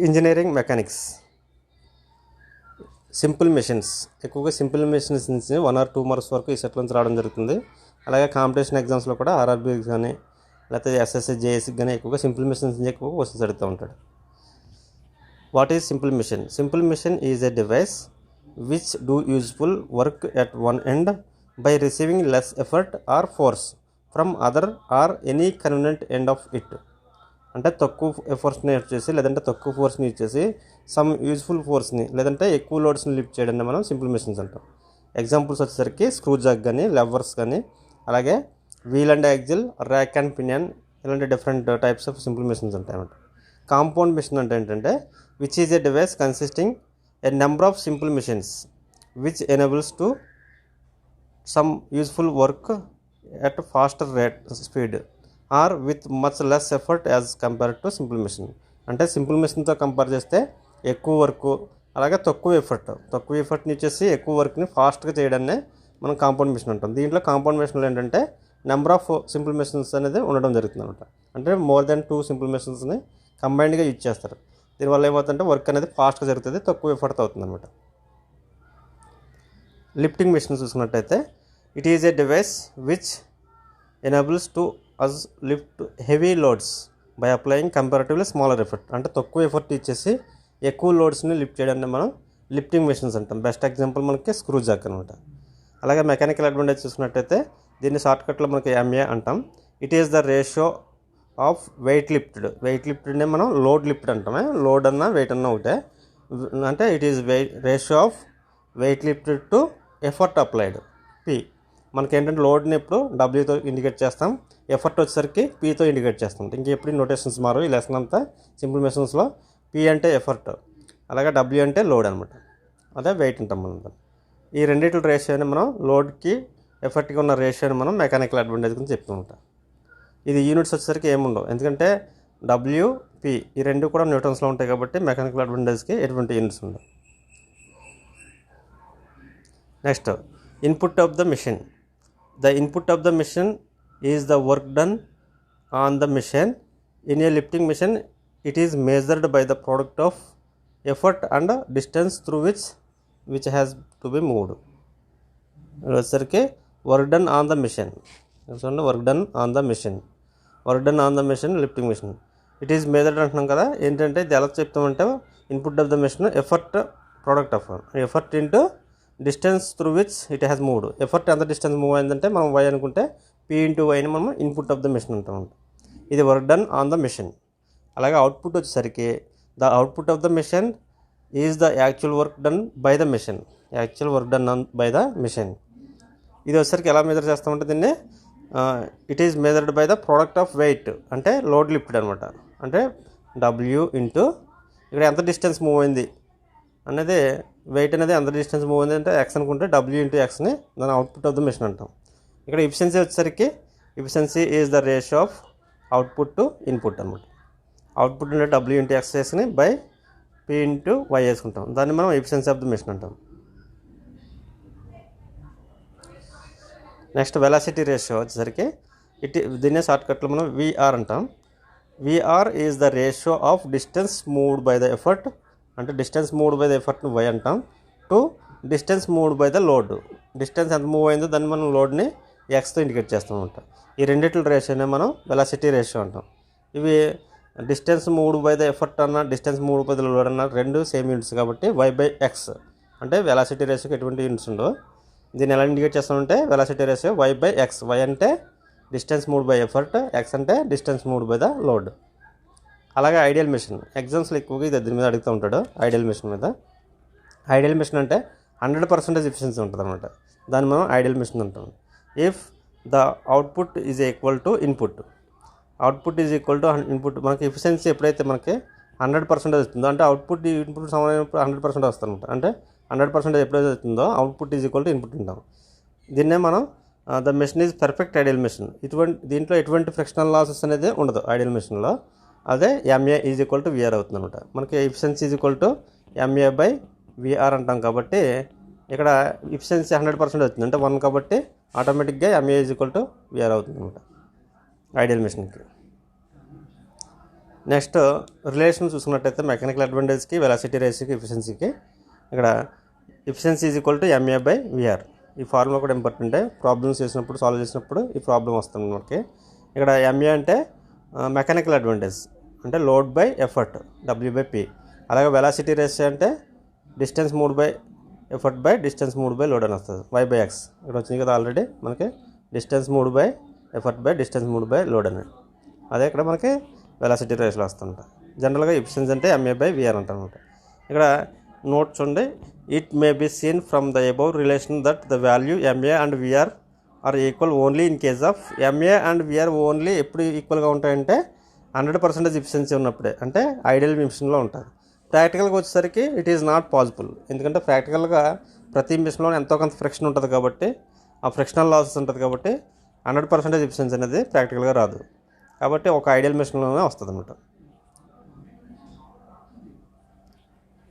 Engineering mechanics simple machines ఎక్కువగా simple machines నుంచి 1 or 2 marks వరకు ఈ సెట్ నుంచి రావడం జరుగుతుంది. అలాగే కాంపిటీషన్ ఎగ్జామ్స్లో కూడా ఆర్ఆర్బీ కానీ లేకపోతే ఎస్ఎస్సి జేఎస్సి కానీ ఎక్కువగా సింపుల్ మెషిన్స్ నుంచి ఎక్కువగా క్వశ్చన్స్ అడుగుతూ ఉంటాడు. What is simple machine? Simple machine is a device which do useful work at one end by receiving less effort or force from other or any convenient end of it. అంటే తక్కువ ఎఫర్ట్స్ని use చేసి లేదంటే తక్కువ ఫోర్స్ని use చేసి some useful ఫోర్స్ని లేదంటే ఎక్కువ లోడ్స్ని లిఫ్ట్ చేయడాన్ని మనం సింపుల్ మెషిన్స్ అంటాం. ఎగ్జాంపుల్స్ వచ్చేసరికి స్క్రూ జాగ్ కానీ లెవర్స్ కానీ అలాగే wheel and axle rack and pinion ఇలాంటి different types of simple machines ఉంటాయి అన్నమాట. కాంపౌండ్ మెషిన్ అంటే ఏంటంటే which is a device consisting a number of simple machines which enables to some useful work at faster rate speed or with much less effort as compared to simple machine. అంటే సింపుల్ మెషిన్తో compare చేస్తే ఎక్కువ work అలాగే తక్కువ ఎఫర్ట్ని ఇచ్చేసి ఎక్కువ వర్క్ని ఫాస్ట్గా చేయడాన్ని మనం కాంపౌండ్ మెషిన్ అంటాం. దీంట్లో కాంపౌండ్ మెషిన్లో ఏంటంటే నెంబర్ ఆఫ్ సింపుల్ మెషిన్స్ అనేది ఉండడం జరుగుతుంది అనమాట. అంటే మోర్ దెన్ 2 సింపుల్ మెషిన్స్ని కంబైన్డ్గా యూజ్ చేస్తారు. దీనివల్ల ఏమవుతుందంటే వర్క్ అనేది ఫాస్ట్గా జరుగుతుంది, తక్కువ ఎఫర్ట్ అవుతుంది అనమాట. లిఫ్టింగ్ మెషిన్ చూసుకున్నట్టయితే it is a device which enables to us lift heavy loads by applying comparatively smaller effort. అంటే తక్కువ ఎఫర్ట్ ఇచ్చేసి ఎక్కువ లోడ్స్ని లిఫ్ట్ చేయడాన్ని మనం లిఫ్టింగ్ మెషిన్స్ అంటాం. బెస్ట్ ఎగ్జాంపుల్ మనకి స్క్రూ జాక్ అనమాట. అలాగే మెకానికల్ అడ్వాంటేజ్ చూసుకున్నట్టయితే దీన్ని షార్ట్కట్లో మనకి ఎంఏ అంటాం. It is the ratio of weight లిఫ్టెడ్నే మనం లోడ్ లిఫ్ట్ అంటామే. లోడ్ అన్నా వెయిట్ అన్నా ఒకటే. అంటే it is ratio of weight lifted to effort applied P. మనకి ఏంటంటే లోడ్ని ఎప్పుడు డబ్ల్యూతో ఇండికేట్ చేస్తాం, ఎఫర్ట్ వచ్చేసరికి పీతో ఇండికేట్ చేస్తాం. ఇంకెప్పుడు నోటేషన్స్ మారు. ఈ లెసన్ అంతా సింపుల్ మెషిన్స్లో పీ అంటే ఎఫర్ట్ అలాగే డబ్ల్యూ అంటే లోడ్ అనమాట. అదే వెయిట్ అంటాం మనం. ఈ రెండింటి రేషియోని మనం లోడ్కి ఎఫర్ట్కి ఉన్న రేషియోని మనం మెకానికల్ అడ్వాంటేజ్ గురించి చెప్తూ ఉంటాం. ఇది యూనిట్స్ వచ్చేసరికి ఏముండవు, ఎందుకంటే డబ్ల్యూ పీ ఈ రెండు కూడా న్యూటన్స్లో ఉంటాయి కాబట్టి మెకానికల్ అడ్వాంటేజ్కి ఎటువంటి యూనిట్స్ ఉండవు. Next input of the machine. The input of the machine is the work done on the machine. In a lifting machine, it is measured by the product of effort and distance through which has to be moved. వచ్చేసరికి work done on the machine. work done on the machine lifting machine. It is measured అంటున్నాం కదా. ఏంటంటే ఇది ఎలా చెప్తామంటే input of the machine effort product of effort into distance through which it has moved. Effort ఎంత distance move అయిందంటే మనం why అనుకుంటే పీ ఇంటూ వైని మనం ఇన్పుట్ ఆఫ్ ద మెషిన్ అంటాం. ఇది work done on the machine. అలాగే అవుట్పుట్ వచ్చేసరికి the output of the machine is the actual work done by the machine. ఇది వచ్చేసరికి ఎలా మెజర్ చేస్తామంటే దీన్ని it is measured by the product of weight అంటే లోడ్ లిఫ్టెడ్ అనమాట. అంటే డబ్ల్యూ ఇంటూ ఇక్కడ ఎంత డిస్టెన్స్ మూవ్ అయింది అనేది వెయిట్ అనేది ఎంత డిస్టెన్స్ మూవ్ అయింది అంటే ఎక్స్ అనుకుంటే డబ్ల్యూ ఇంటూ ఎక్స్ని దాని అవుట్పుట్ ఆఫ్ ద మెషిన్ అంటాం. ఇక్కడ ఎఫిషియన్సీ వచ్చేసరికి efficiency is the ratio of output to input అనమాట. అవుట్పుట్ అంటే డబ్ల్యూ ఇంటూ ఎక్స్ వేసుకుని బై పీ ఇంటూ వై వేసుకుంటాం. దాన్ని మనం ఎఫిషియన్సీ ఆఫ్ ద మెషిన్ అంటాం. నెక్స్ట్ వెలాసిటీ రేషియో వచ్చేసరికి దీన్నే షార్ట్కట్లో మనం విఆర్ అంటాం. VR is the ratio of distance moved by the effort. అంటే డిస్టెన్స్ మూవ్డ్ బై ద ఎఫర్ట్ని వై అంటాం. To distance moved by the load. Distance ఎంత మూవ్ అయిందో దాన్ని మనం లోడ్ని ఎక్స్తో ఇండికేట్ చేస్తాం అనమాట. ఈ రెండిట్ల రేషియోనే మనం వెలాసిటీ రేషియో అంటాం. ఇవి distance moved by the effort అన్న distance moved by the load అన్న రెండు సేమ్ యూనిట్స్ కాబట్టి వై బై ఎక్స్ అంటే వెలాసిటీ రేషియోకి ఎటువంటి యూనిట్స్ ఉండవు. దీన్ని ఎలా ఇండికేట్ చేస్తామంటే velocity ratio Y by X. Y అంటే distance moved by effort, X అంటే distance moved by the load. అలాగే ఐడియల్ మెషిన్ ఎగ్జామ్స్లో ఎక్కువగా ఇది దీని మీద అడుగుతూ ఉంటాడు. ఐడియల్ మెషిన్ మీద ఐడియల్ మెషిన్ అంటే 100% ఎఫిషియన్సీ ఉంటుంది అనమాట. దాన్ని మనం ఐడియల్ మెషిన్ అంటాం. If the output is equal to input మనకి ఎఫిషియన్సీ ఎప్పుడైతే మనకి 100% వస్తుందో అంటే అవుట్పుట్ ఇన్పుట్ సమానమైనప్పుడు 100% వస్తుంది అనమాట. అంటే 100% ఎప్పుడైతే వస్తుందో output is equal to input అంటాం. దీన్నే మనం the machine is perfect ideal machine. దీంట్లో ఎటువంటి ఫ్రిక్షనల్ లాసెస్ అనేది ఉండదు ఐడియల్ మెషిన్లో. అదే MA is equal to VR అవుతుంది అనమాట. మనకి efficiency is equal to MA by VR అంటాం కాబట్టి ఇక్కడ ఎఫిషియన్సీ 100% అవుతుంది అంటే 1 కాబట్టి ఆటోమేటిక్గా MA is equal to VR అవుతుంది అనమాట ఐడియల్ మెషిన్కి. నెక్స్ట్ రిలేషన్ చూసుకున్నట్టయితే మెకానికల్ అడ్వాంటేజ్కి వెలాసిటీ రేషియోకి ఎఫిషియన్సీకి ఇక్కడ efficiency is equal to MA by VR. ఈ ఫార్ములా కూడా ఇంపార్టెంటే, ప్రాబ్లమ్స్ చేసినప్పుడు సాల్వ్ చేసినప్పుడు ఈ ప్రాబ్లం వస్తుంది మనకి. ఇక్కడ ఎంఏ అంటే మెకానికల్ అడ్వాంటేజ్ అంటే లోడ్ బై ఎఫర్ట్ డబ్ల్యూ/పి. అలాగే వెలాసిటీ రేషియో అంటే distance move by effort by distance move by load అని వస్తుంది, y/x. ఇక్కడ వచ్చింది కదా ఆల్రెడీ మనకి distance move by effort by distance move by load అని. అదే ఇక్కడ మనకి వెలాసిటీ రేషియోలో వస్తుంట. జనరల్గా ఎఫిషియన్సీ అంటే ఎంఏ బై విఆర్ అంటారనమాట. ఇక్కడ నోట్ చూడండి, it may be seen from the above relation that the value MA and VR are equal only in case of MA and VR only ఎప్పుడు ఈక్వల్గా ఉంటాయంటే 100% ఎఫిషియన్సీ ఉన్నప్పుడే, అంటే ఐడియల్ మిషన్లో ఉంటుంది. ప్రాక్టికల్గా వచ్చేసరికి ఇట్ ఈజ్ నాట్ పాసిబుల్. ఎందుకంటే ప్రాక్టికల్గా ప్రతి మిషన్లో ఎంతో కొంత ఫ్రిక్షన్ ఉంటుంది కాబట్టి, ఆ ఫ్రిక్షనల్ లాసెస్ ఉంటుంది కాబట్టి 100% ఎఫిషియన్సీ అనేది ప్రాక్టికల్గా రాదు. కాబట్టి ఒక ఐడియల్ మిషన్లోనే వస్తుంది అనమాట.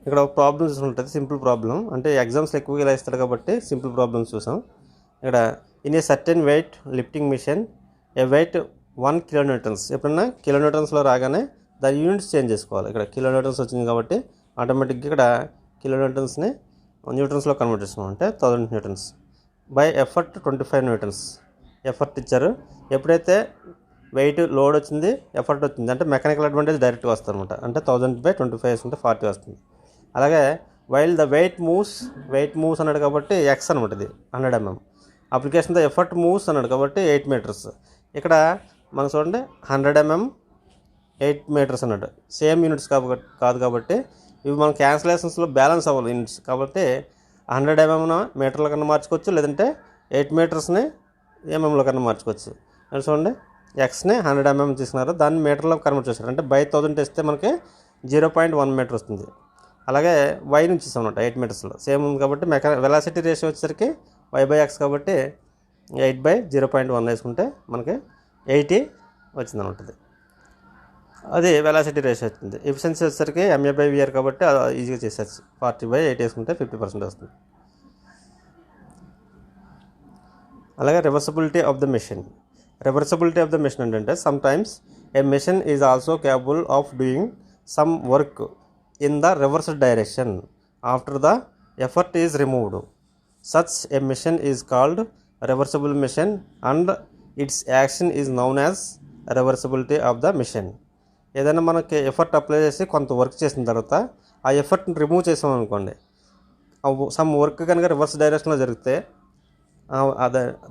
ఇక్కడ ఒక ప్రాబ్లమ్ చూసుకుంటుంది, సింపుల్ ప్రాబ్లం. అంటే ఎగ్జామ్స్లో ఎక్కువగా ఇలా ఇస్తాడు కాబట్టి సింపుల్ ప్రాబ్లమ్స్ చూసాం. ఇక్కడ in a certain weight lifting machine a weight 1 kilonewtons. ఎప్పుడన్నా కిలోన్యూటన్స్లో రాగానే దాని యూనిట్స్ చేంజ్ చేసుకోవాలి. ఇక్కడ కిలోన్యూటన్స్ వచ్చింది కాబట్టి ఆటోమేటిక్గా ఇక్కడ కిలోన్యూటన్స్ని న్యూటన్స్లో కన్వర్ట్ చేస్తాం, అంటే 1000 newtons by effort 25 newtons. Effort ఇచ్చారు. ఎప్పుడైతే వెయిట్ లోడ్ వచ్చింది, ఎఫర్ట్ వచ్చింది, అంటే మెకానికల్ అడ్వాంటేజ్ డైరెక్ట్గా వస్తుంది అనమాట. అంటే 1000/25 వేసుకుంటే 40 వస్తుంది. అలాగే వైల్ ద వెయిట్ మూవ్స్ అన్నాడు కాబట్టి ఎక్స్ అనమాట, ఇది 100 mm. Application the effort moves అన్నాడు కాబట్టి 8 మీటర్స్. ఇక్కడ మనం చూడండి 100 mm 8 మీటర్స్ అన్నాడు. సేమ్ యూనిట్స్ కాదు కాబట్టి ఇవి మన క్యాన్సిలేషన్స్లో బ్యాలెన్స్ అవ్వాలి యూనిట్స్. కాబట్టి 100 mm మీటర్ల కన్నా మార్చుకోవచ్చు, లేదంటే 8 మీటర్స్ని ఎంఎంలో కన్నా మార్చుకోవచ్చు. అని చూడండి, ఎక్స్ని 100 mm తీసుకున్నారు, దాన్ని మీటర్లో కన్వర్ట్ చేశారు. అంటే బై 1000 ఇస్తే మనకి 0.1 మీటర్ వస్తుంది. అలాగే వై నుంచి ఇస్తాం అనమాట 8 మీటర్స్లో సేమ్ ఉంది కాబట్టి వెలాసిటీ రేషియో వచ్చేసరికి y/x కాబట్టి 8/0.1 వేసుకుంటే మనకి 80 వచ్చింది అనమాట. అది వెలాసిటీ రేషియో వచ్చింది. ఎఫిషియన్సీ వచ్చేసరికి ఎంఏ బై విఆర్ కాబట్టి ఈజీగా చేసేచ్చు. 40/8 వేసుకుంటే 50% వస్తుంది. అలాగే reversibility of the machine. Reversibility of the machine ఏంటంటే sometimes a machine is also capable of doing some work in the reverse direction after the effort is removed. Such a machine is called reversible machine and its action is known as reversibility of the machine. ఏదైనా మనకి effort apply చేసి కొంత work చేసిన తర్వాత ఆ ఎఫర్ట్ని remove చేసాం అనుకోండి, some work కనుక రివర్స్ డైరెక్షన్లో జరిగితే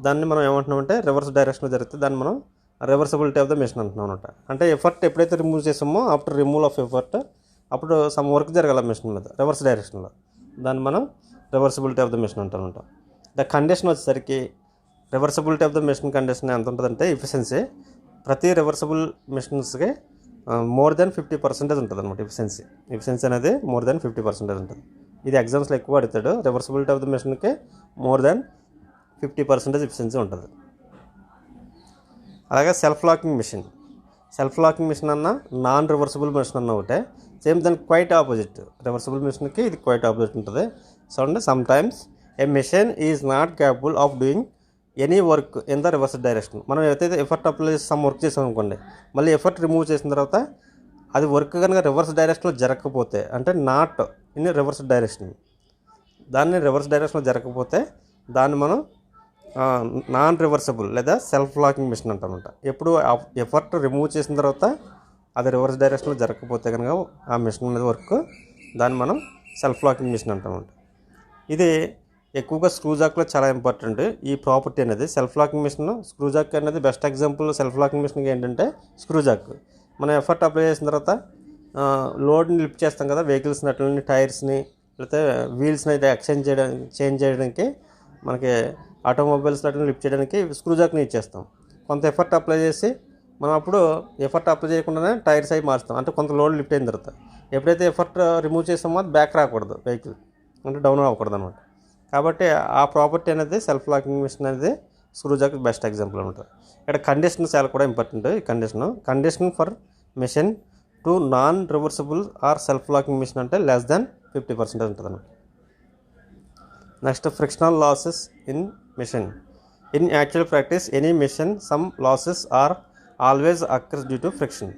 దాన్ని మనం ఏమంటున్నామంటే రివర్స్ డైరెక్షన్లో జరిగితే దాన్ని మనం రివర్సబిలిటీ ఆఫ్ ద మెషిన్ అంటున్నాం అనమాట. అంటే ఎఫర్ట్ ఎప్పుడైతే రిమూవ్ చేసామో ఆఫ్టర్ రిమూవల్ ఆఫ్ ఎఫర్ట్ అప్పుడు సమ్ వర్క్ జరగాలి మెషిన్ మీద రివర్స్ డైరెక్షన్లో, దాన్ని మనం రివర్సబిలిటీ ఆఫ్ ద మెషిన్ అంటామంట. ద కండిషన్ వచ్చేసరికి reversibility of the machine condition ఎంత ఉంటుందంటే ఎఫిషియన్సీ ప్రతి రివర్సబుల్ మెషిన్స్కి మోర్ దెన్ 50% ఉంటుంది అనమాట. ఎఫిషియన్సీ అనేది మోర్ దెన్ 50% ఉంటుంది. ఇది ఎగ్జామ్స్లో ఎక్కువ అడుగుతాడు. రివర్సబిలిటీ ఆఫ్ ద మెషిన్కి మోర్ దెన్ 50% ఎఫిషియన్సీ ఉంటుంది. అలాగే సెల్ఫ్ లాకింగ్ మిషన్ అన్న నాన్ రివర్సబుల్ మిషన్ అన్న ఒకటే, సేమ్ దానికి క్వైట్ ఆపోజిట్. రివర్సబుల్ మిషన్కి ఇది క్వైట్ ఆపోజిట్ ఉంటుంది. సో అంటే sometimes a machine is not capable of doing any work in the reverse direction. మనం ఏదైతే ఎఫర్ట్ అప్లై చేసి సమ్ వర్క్ చేసాం అనుకోండి, మళ్ళీ ఎఫర్ట్ రిమూవ్ చేసిన తర్వాత అది వర్క్ కనుక రివర్స్ డైరెక్షన్లో జరగకపోతే, అంటే నాట్ ఇన్ రివర్స్ డైరెక్షన్, దాన్ని రివర్స్ డైరెక్షన్లో జరగకపోతే దాన్ని మనం నాన్ రివర్సబుల్ లేదా సెల్ఫ్ లాకింగ్ మిషన్ అంటామంట. ఎప్పుడు ఎఫర్ట్ రిమూవ్ చేసిన తర్వాత అది రివర్స్ డైరెక్షన్లో జరగకపోతే కనుక ఆ మిషన్ మీద వర్క్, దాన్ని మనం సెల్ఫ్ లాకింగ్ మిషన్ అంటామంట. ఇది ఎక్కువగా స్క్రూజాక్లో చాలా ఇంపార్టెంట్ ఈ ప్రాపర్టీ అనేది. సెల్ఫ్ లాకింగ్ మిషన్, స్క్రూజాక్ అనేది బెస్ట్ ఎగ్జాంపుల్. సెల్ఫ్ లాకింగ్ మిషన్కి ఏంటంటే స్క్రూజాక్ మనం ఎఫర్ట్ అప్లై చేసిన తర్వాత లోడ్ని లిఫ్ట్ చేస్తాం కదా, వెహికల్స్ని అట్లని టైర్స్ని లేకపోతే వీల్స్ని అయితే చేంజ్ చేయడానికి మనకి ఆటోమొబైల్స్ అట్లా లిఫ్ట్ చేయడానికి స్క్రూజాక్ని ఇచ్చేస్తాం. కొంత ఎఫర్ట్ అప్లై చేసి మనం అప్పుడు ఎఫర్ట్ అప్లై చేయకుండానే టైర్స్ అవి మారుస్తాం, అంటే కొంత లోడ్ లిఫ్ట్ అయిన తర్వాత. ఎప్పుడైతే ఎఫర్ట్ రిమూవ్ చేస్తామో అది బ్యాక్ రాకూడదు, వెహికల్ అంటే డౌన్ అవ్వకూడదు అనమాట. కాబట్టి ఆ ప్రాపర్టీ అనేది సెల్ఫ్ లాకింగ్ మిషన్ అనేది స్క్రూజాక్ బెస్ట్ ఎగ్జాంపుల్ అనమాట. ఇక్కడ కండిషన్ చాలా కూడా ఇంపార్టెంట్. ఈ condition for machine to non reversible or self locking machine అంటే లెస్ దాన్ 50% ఉంటుంది అనమాట. Next frictional losses in machine. In actual practice any machine some losses are always occurs due to friction.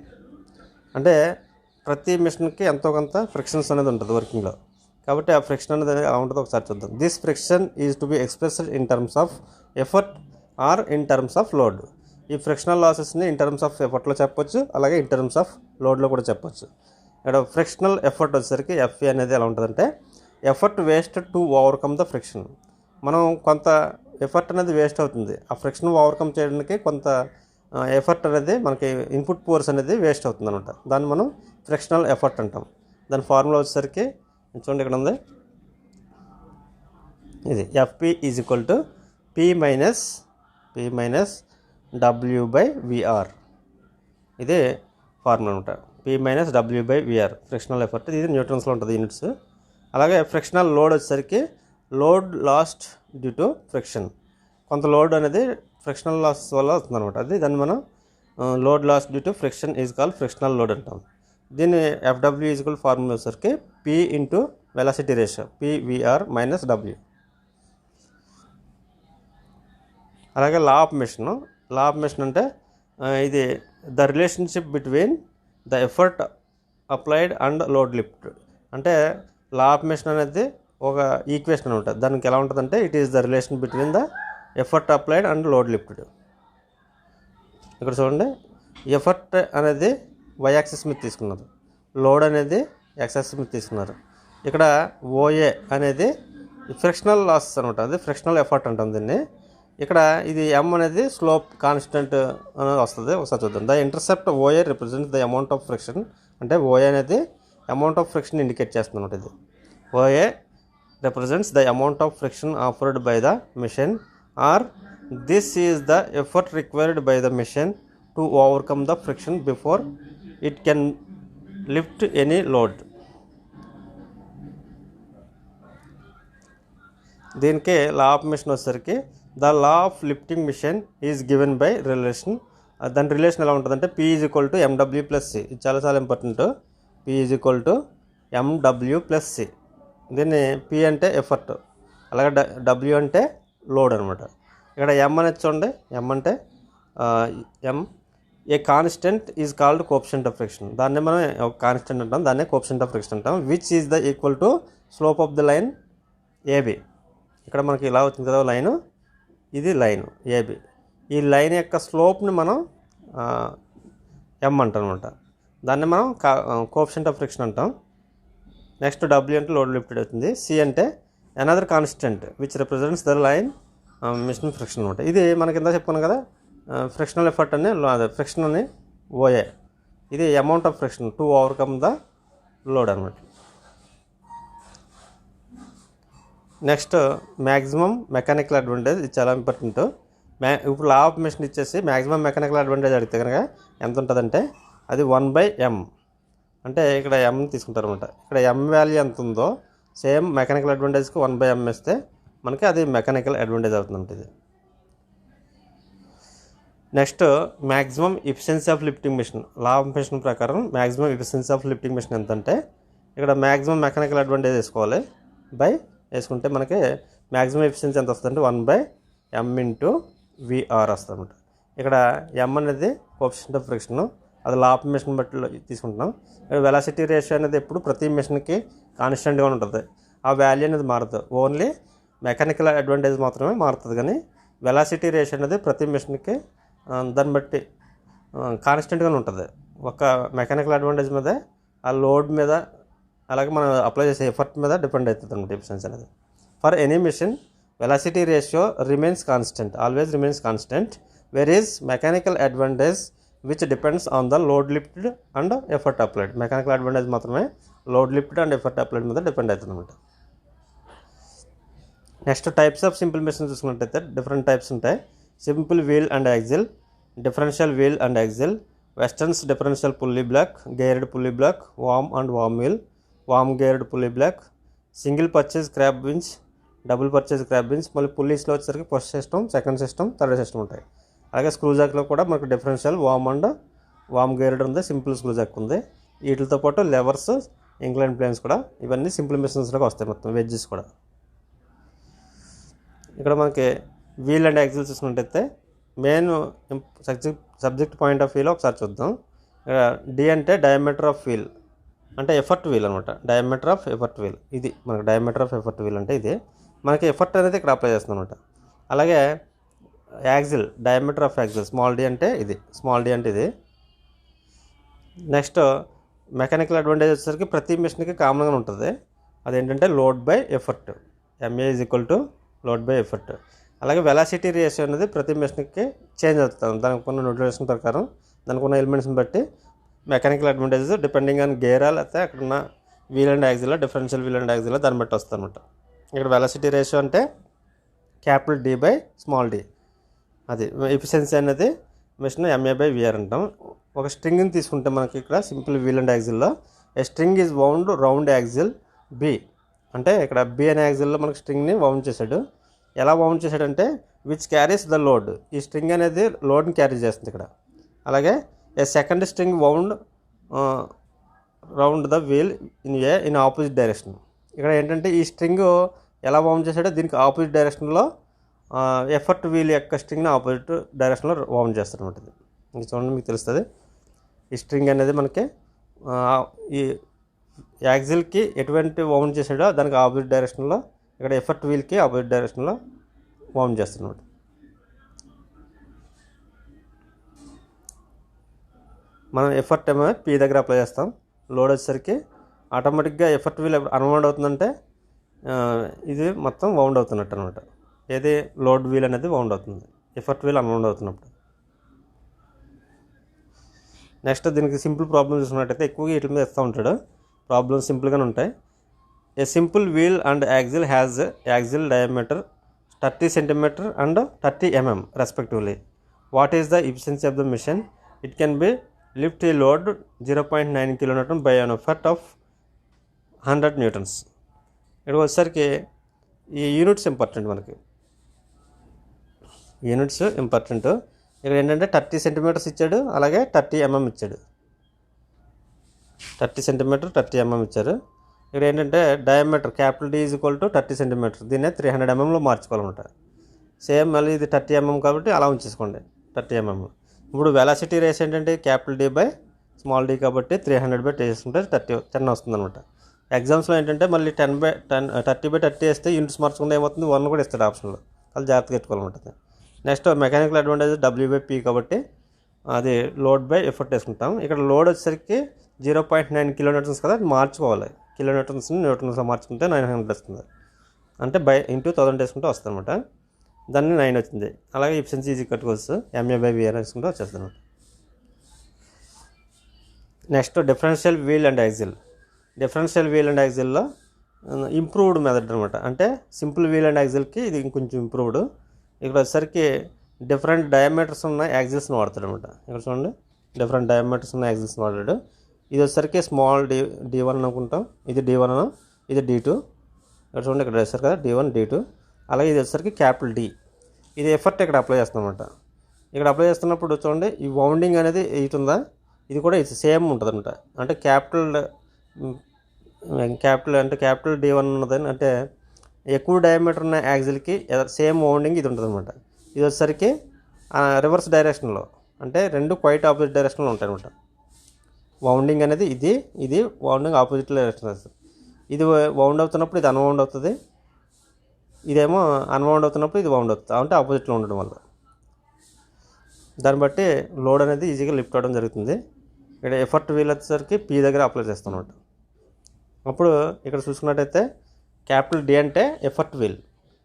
అంటే ప్రతి మిషన్కి ఎంతో కొంత frictions అనేది ఉంటుంది వర్కింగ్లో. కాబట్టి ఆ ఫ్రిక్షన్ అనేది ఎలా ఉంటుందో ఒకసారి చూద్దాం. This friction is to be expressed in terms of effort are in terms of load. ఈ ఫ్రిక్షనల్ లాసెస్ని ఇన్ టర్మ్స్ ఆఫ్ ఎఫర్ట్లో చెప్పొచ్చు, అలాగే ఇన్ టర్మ్స్ ఆఫ్ లోడ్లో కూడా చెప్పొచ్చు. ఇక్కడ ఫ్రిక్షనల్ ఎఫర్ట్ వచ్చేసరికి ఎఫ్ఈ అనేది ఎలా ఉంటుందంటే effort waste to overcome the friction. మనం కొంత ఎఫర్ట్ అనేది వేస్ట్ అవుతుంది, ఆ ఫ్రిక్షన్ ఓవర్కమ్ చేయడానికి కొంత ఎఫర్ట్ అనేది మనకి ఇన్పుట్ ఫోర్స్ అనేది వేస్ట్ అవుతుంది అనమాట. దాన్ని మనం ఫ్రిక్షనల్ ఎఫర్ట్ అంటాం. దాని ఫార్ములా వచ్చేసరికి చూడండి ఇక్కడ ఉంది, ఇది FP is equal to P minus W by VR. ఇది ఫార్ములా అనమాట. P minus W by VR frictional effort. ఇది న్యూటన్స్లో ఉంటుంది యూనిట్స్. అలాగే ఫ్రిక్షనల్ లోడ్ వచ్చేసరికి load lost due to friction. కొంత లోడ్ అనేది ఫ్రిక్షనల్ లాస్ వల్ల వస్తుంది అనమాట. అది దాన్ని మనం load loss due to friction is called frictional load అంటాం. దీన్ని ఎఫ్డబ్ల్యూ ఈజ్ ఈక్వల్ ఫార్ములా వచ్చేసరికి P into velocity ratio PVR minus W. అలాగే లా ఆఫ్ మెషిన్ అంటే ఇది the relationship between the effort applied and load lift. అంటే లా of machine అనేది ఒక equation అనమాట. దానికి ఎలా ఉంటుందంటే it is the relation between the effort applied and load lifted. ఇక్కడ చూడండి, ఎఫర్ట్ అనేది వై యాక్సిస్ మీద తీసుకున్నారు, లోడ్ అనేది ఎక్స్ యాక్సిస్ మీద తీసుకున్నారు. ఇక్కడ ఓఏ అనేది ఫ్రిక్షనల్ లాస్ అనమాట, అది ఫ్రిక్షనల్ ఎఫర్ట్ అంటాం దీన్ని. ఇక్కడ ఇది ఎం అనేది స్లోప్ కాన్స్టెంట్ అనేది వస్తుంది. ఒకసారి చూద్దాం. The intercept OA represents the amount of friction. అంటే ఓఏ అనేది అమౌంట్ ఆఫ్ ఫ్రిక్షన్ ఇండికేట్ చేస్తుంది అనమాట. ఇది OA represents the amount of friction offered by the machine, or this is the effort required by the machine to overcome the friction before it can lift any load. దీనికి law of machine వచ్చేసరికి the law of lifting machine is given by relation. దాని relation ఎలా ఉంటుందంటే P is equal to MW plus C. ఇది చాలా important. P is equal to MW plus C. దీన్ని P అంటే effort, అలాగే డబ్ల్యూ అంటే లోడ్ అనమాట. ఇక్కడ ఎం అనేది చూడండి, ఎం అంటే a constant is called coefficient of friction. దాన్ని మనం ఒక కాన్స్టెంట్ అంటాం, దాన్నే కోఎఫిషియంట్ ఆఫ్ ఫ్రిక్షన్ అంటాం. Which is the equal to slope of the line AB. ఇక్కడ మనకి ఇలా వచ్చింది కదా లైను, ఇది లైన్ ఏబి. ఈ లైన్ యొక్క స్లోప్ని మనం ఎం అంటాం అనమాట. దాన్ని మనం కోఎఫిషియంట్ ఆఫ్ ఫ్రిక్షన్ అంటాం. నెక్స్ట్ డబ్ల్యూ అంటే లోడ్ లిఫ్టెడ్ అవుతుంది. సి అంటే another constant which represents the line machine friction అనమాట. ఇది మనకి కింద చెప్పుకున్నాం కదా, ఫ్రిక్షనల్ ఎఫర్ట్ అని ఫ్రిక్షన్ అని ఓఏ. ఇది amount of friction to overcome the load అనమాట. Next maximum mechanical advantage. ఇది చాలా ఇంపార్టెంట్. ఇప్పుడు లా ఆఫ్ మెషిన్ ఇచ్చేసి మ్యాక్సిమం మెకానికల్ అడ్వాంటేజ్ అడిగితే కనుక ఎంత ఉంటుందంటే అది 1/m. అంటే ఇక్కడ ఎం తీసుకుంటారు అనమాట. ఇక్కడ ఎం వాల్యూ ఎంత ఉందో సేమ్ మెకానికల్ అడ్వాంటేజ్కి 1/m ఇస్తే మనకి అది మెకానికల్ అడ్వాంటేజ్ అవుతుంది. ఇది next maximum efficiency of lifting machine. Law of machine ప్రకారం maximum efficiency of lifting machine ఎంత అంటే ఇక్కడ మ్యాక్సిమం మెకానికల్ అడ్వాంటేజ్ వేసుకోవాలి, బై వేసుకుంటే మనకి మ్యాక్సిమం ఎఫిషియన్సీ ఎంత వస్తుంది అంటే 1/m ఇంటూ విఆర్ వస్తుంది అనమాట. ఇక్కడ ఎం అనేది కోఎఫిషియంట్ ఆఫ్ ఫ్రిక్షన్, అది లా ఆఫ్ మెషిన్ బట్టి తీసుకుంటున్నాం. ఇక్కడ వెలాసిటీ రేషియో అనేది ఎప్పుడు ప్రతి మెషిన్కి కాన్స్టెంట్గా ఉంటుంది, ఆ వాల్యూ అనేది మారుతుంది. ఓన్లీ మెకానికల్ అడ్వాంటేజ్ మాత్రమే మారుతుంది, కానీ వెలాసిటీ రేషియో అనేది ప్రతి మెషిన్కి దాన్ని బట్టి కాన్స్టెంట్గానే ఉంటుంది. ఒక మెకానికల్ అడ్వాంటేజ్ మీద, ఆ లోడ్ మీద, అలాగే మనం అప్లై చేసే ఎఫర్ట్ మీద డిపెండ్ అవుతుంది అనమాట ఎఫిషియన్సీ అనేది. For any machine velocity ratio remains constant, always remains constant, where is mechanical advantage which depends on the load lifted and effort applied. Mechanical advantage మాత్రమే load lifted and effort applied మీద depend అవుతుంది అనమాట. Next types of simple machine చూసుకున్నట్టయితే different types ఉంటాయి. Simple wheel and axle, differential wheel and axle, Weston's differential pulley block, geared pulley block, worm and worm wheel, worm geared pulley black, single purchase crab winch, double purchase crab winch. మళ్ళీ పుల్లీస్లో వచ్చేసరికి first system, second system, third system ఉంటాయి. అలాగే screw జాక్లో కూడా మనకు differential worm and worm geared ఉంది, simple screw jack ఉంది. వీటితో పాటు లెవర్స్, ఇంక్లైన్ ప్లేన్స్ కూడా, ఇవన్నీ సింపుల్ మెషిన్స్లోకి వస్తాయి మొత్తం, వెడ్జెస్ కూడా. ఇక్కడ మనకి వీల్ అండ్ యాక్సిల్ చూసుకున్నట్టయితే మెయిన్ సబ్జెక్ట్ పాయింట్ ఆఫ్ వ్యూలో ఒకసారి చూద్దాం. డి అంటే డయామీటర్ ఆఫ్ వీల్ అంటే ఎఫర్ట్ వీల్ అనమాట. డయామీటర్ ఆఫ్ ఎఫర్ట్ వీల్ ఇది మనకు డయామీటర్ ఆఫ్ ఎఫర్ట్ వీల్ అంటే ఇది మనకి ఎఫర్ట్ అనేది ఇక్కడ అప్లై చేస్తుంది అనమాట. అలాగే axle diameter of axle small D అంటే ఇది స్మాల్ డి అంటే ఇది. నెక్స్ట్ మెకానికల్ అడ్వాంటేజ్ వచ్చేసరికి ప్రతి మిషన్కి కామన్గా ఉంటుంది. అదేంటంటే load by effort, MA is equal to load by effort. అలాగే వెలాసిటీ రేషియో అనేది ప్రతి మిషన్కి చేంజ్ అవుతుంది. దానికి ఉన్న నోటిఫికేషన్ ప్రకారం దానికి ఉన్న ఎలిమెంట్స్ని బట్టి మెకానికల్ అడ్వాంటేజెస్ డిపెండింగ్ ఆన్ గేరా లేకపోతే అక్కడ ఉన్న wheel and axle differential wheel and axle దాన్ని బట్టి వస్తుంది అనమాట. ఇక్కడ వెలాసిటీ రేషియో అంటే capital D by small D. అది ఎఫిషియన్సీ అనేది మిషన్ ఎంఏ బై విఆర్ అంటాం. ఒక స్ట్రింగ్ని తీసుకుంటే మనకి ఇక్కడ సింపుల్ వీల్ అండ్ యాక్సిల్లో a string is wound round axle B అంటే ఇక్కడ బి అనే యాక్సిల్లో మనకి స్ట్రింగ్ని వౌండ్ చేశాడు. ఎలా వౌండ్ చేశాడంటే విచ్ క్యారీస్ ద లోడ్, ఈ స్ట్రింగ్ అనేది లోడ్ని క్యారీ చేస్తుంది ఇక్కడ. అలాగే a second string wound round the wheel in opposite direction. ఇక్కడ ఏంటంటే ఈ స్ట్రింగ్ ఎలా వౌండ్ చేశాడో దీనికి ఆపోజిట్ డైరెక్షన్లో ఎఫర్ట్ వీల్ యొక్క స్ట్రింగ్ని ఆపోజిట్ డైరెక్షన్లో వౌండ్ చేస్తారు అనమాట. ఇది చూడండి మీకు తెలుస్తుంది. ఈ స్ట్రింగ్ అనేది మనకి ఈ యాక్సిల్కి ఎటువంటి వౌండ్ చేసాడో దానికి ఆపోజిట్ డైరెక్షన్లో ఇక్కడ ఎఫర్ట్ వీల్కి ఆపోజిట్ డైరెక్షన్లో వౌండ్ చేస్తున్నమాట. మనం ఎఫర్ట్ ఏమో పీ దగ్గర అప్లై చేస్తాం. లోడ్ వచ్చేసరికి ఆటోమేటిక్గా ఎఫర్ట్ వీల్ అన్వౌండ్ అవుతుందంటే ఇది మొత్తం వౌండ్ అవుతున్నట్టు అనమాట. ఏది లోడ్ వీల్ అనేది వౌండ్ అవుతుంది, ఎఫర్ట్ వీల్ అన్వౌండ్ అవుతున్నప్పుడు. నెక్స్ట్ దీనికి సింపుల్ ప్రాబ్లమ్ చూసుకున్నట్టయితే ఎక్కువగా వీటి మీద ఇస్తూ ఉంటాడు. ప్రాబ్లమ్స్ సింపుల్గానే ఉంటాయి. A simple wheel and axle has axle diameter 30 cm and 30 mm respectively. What is the efficiency of the machine? It can be lift a load 0.9 kN by an effort of 100 newtons. ఇక్కడ వచ్చేసరికి ఈ units important, మనకి units important. ఇక్కడ ఏంటంటే 30 cm ఇచ్చాడు, అలాగే 30 mm ఇచ్చాడు. 30 cm 30 mm ఇచ్చారు. ఇక్కడ ఏంటంటే diameter capital D is equal to 30 cm, దీన్నే 300 mm మార్చుకోవాలన్నమాట. సేమ్ మళ్ళీ ఇది 30 mm కాబట్టి అలా ఉంచేసుకోండి 30 mm. ఇప్పుడు వెలాసిటీ రేస్ ఏంటంటే capital D by small D కాబట్టి 300 బై చేసుకుంటే 10 వస్తుంది అనమాట. ఎగ్జామ్స్లో ఏంటంటే మళ్ళీ 30/30 వేస్తే యూనిట్స్ మార్చుకుంటే ఏమవుతుంది 1 కూడా ఇస్తాడు ఆప్షన్లో, అది జాగ్రత్తగా పెట్టుకోవాలన్నమాట. నెక్స్ట్ మెకానికల్ అడ్వాంటేజ్ W/P కాబట్టి అది లోడ్ బై ఎఫర్ట్ వేసుకుంటాం. ఇక్కడ లోడ్ వచ్చేసరికి 0.9 kN కదా, అది మార్చుకోవాలి. కిలోన్యూటన్స్ని న్యూటన్స్లో మార్చుకుంటే 900 వస్తుంది. అంటే బై ఇంటూ 1000 వేసుకుంటే వస్తుంది అనమాట. దాన్ని 9 వచ్చింది. అలాగే ఎఫిషియన్సీ ఈజీ కట్టుకోవచ్చు, ఎంఏ బై విఆర్ వేసుకుంటే వచ్చేస్తుంది అనమాట. Next differential wheel and axle. Differential wheel and యాక్సిల్లో ఇంప్రూవ్డ్ మెథడ్ అనమాట. అంటే సింపుల్ వీల్ అండ్ యాక్సిల్కి ఇది ఇంకొంచెం ఇంప్రూవ్డ్. ఇక్కడ వచ్చేసరికి డిఫరెంట్ డయామీటర్స్ ఉన్న యాక్సిల్స్ని వాడతాడు అనమాట. ఇక్కడ చూడండి, డిఫరెంట్ డయామీటర్స్ ఉన్న యాక్సిల్స్ని వాడాడు. ఇది వచ్చేసరికి స్మాల్ D1 అనుకుంటాం, ఇది D1, ఇది D2. ఇక్కడ చూడండి, ఇక్కడ వేస్తారు కదా D1 D2. అలాగే ఇది వచ్చేసరికి క్యాపిటల్ డి. ఇది ఎఫర్ట్ ఇక్కడ అప్లై చేస్తాం అనమాట. ఇక్కడ అప్లై చేస్తున్నప్పుడు చూడండి, ఈ వౌండింగ్ అనేది ఇటు ఉందా, ఇది కూడా ఇది సేమ్ ఉంటుంది అనమాట. అంటే క్యాపిటల్ అంటే క్యాపిటల్ D1 ఉన్నదని అంటే ఎక్కువ డయామీటర్ ఉన్న యాక్సిల్కి సేమ్ వౌండింగ్ ఇది ఉంటుంది అనమాట. ఇది వచ్చేసరికి రివర్స్ డైరెక్షన్లో, అంటే రెండు క్వైట్ ఆపోజిట్ డైరెక్షన్లో ఉంటాయి అనమాట. వౌండింగ్ అనేది ఇది వౌండింగ్ ఆపోజిట్ డైరెక్షన్ వస్తుంది. ఇది వౌండ్ అవుతున్నప్పుడు ఇది అన్వౌండ్ అవుతుంది, ఇదేమో అన్వౌండ్ అవుతున్నప్పుడు ఇది వౌండ్ అవుతుంది, అంటే ఆపోజిట్లో ఉండడం వల్ల. దాన్ని బట్టి లోడ్ అనేది ఈజీగా లిఫ్ట్ అవ్వడం జరుగుతుంది. ఇక్కడ ఎఫర్ట్ వీల్ వచ్చేసరికి పీ దగ్గర అప్లై చేస్తాం అనమాట. అప్పుడు ఇక్కడ చూసుకున్నట్టయితే క్యాపిటల్ డి అంటే ఎఫర్ట్ వీల్,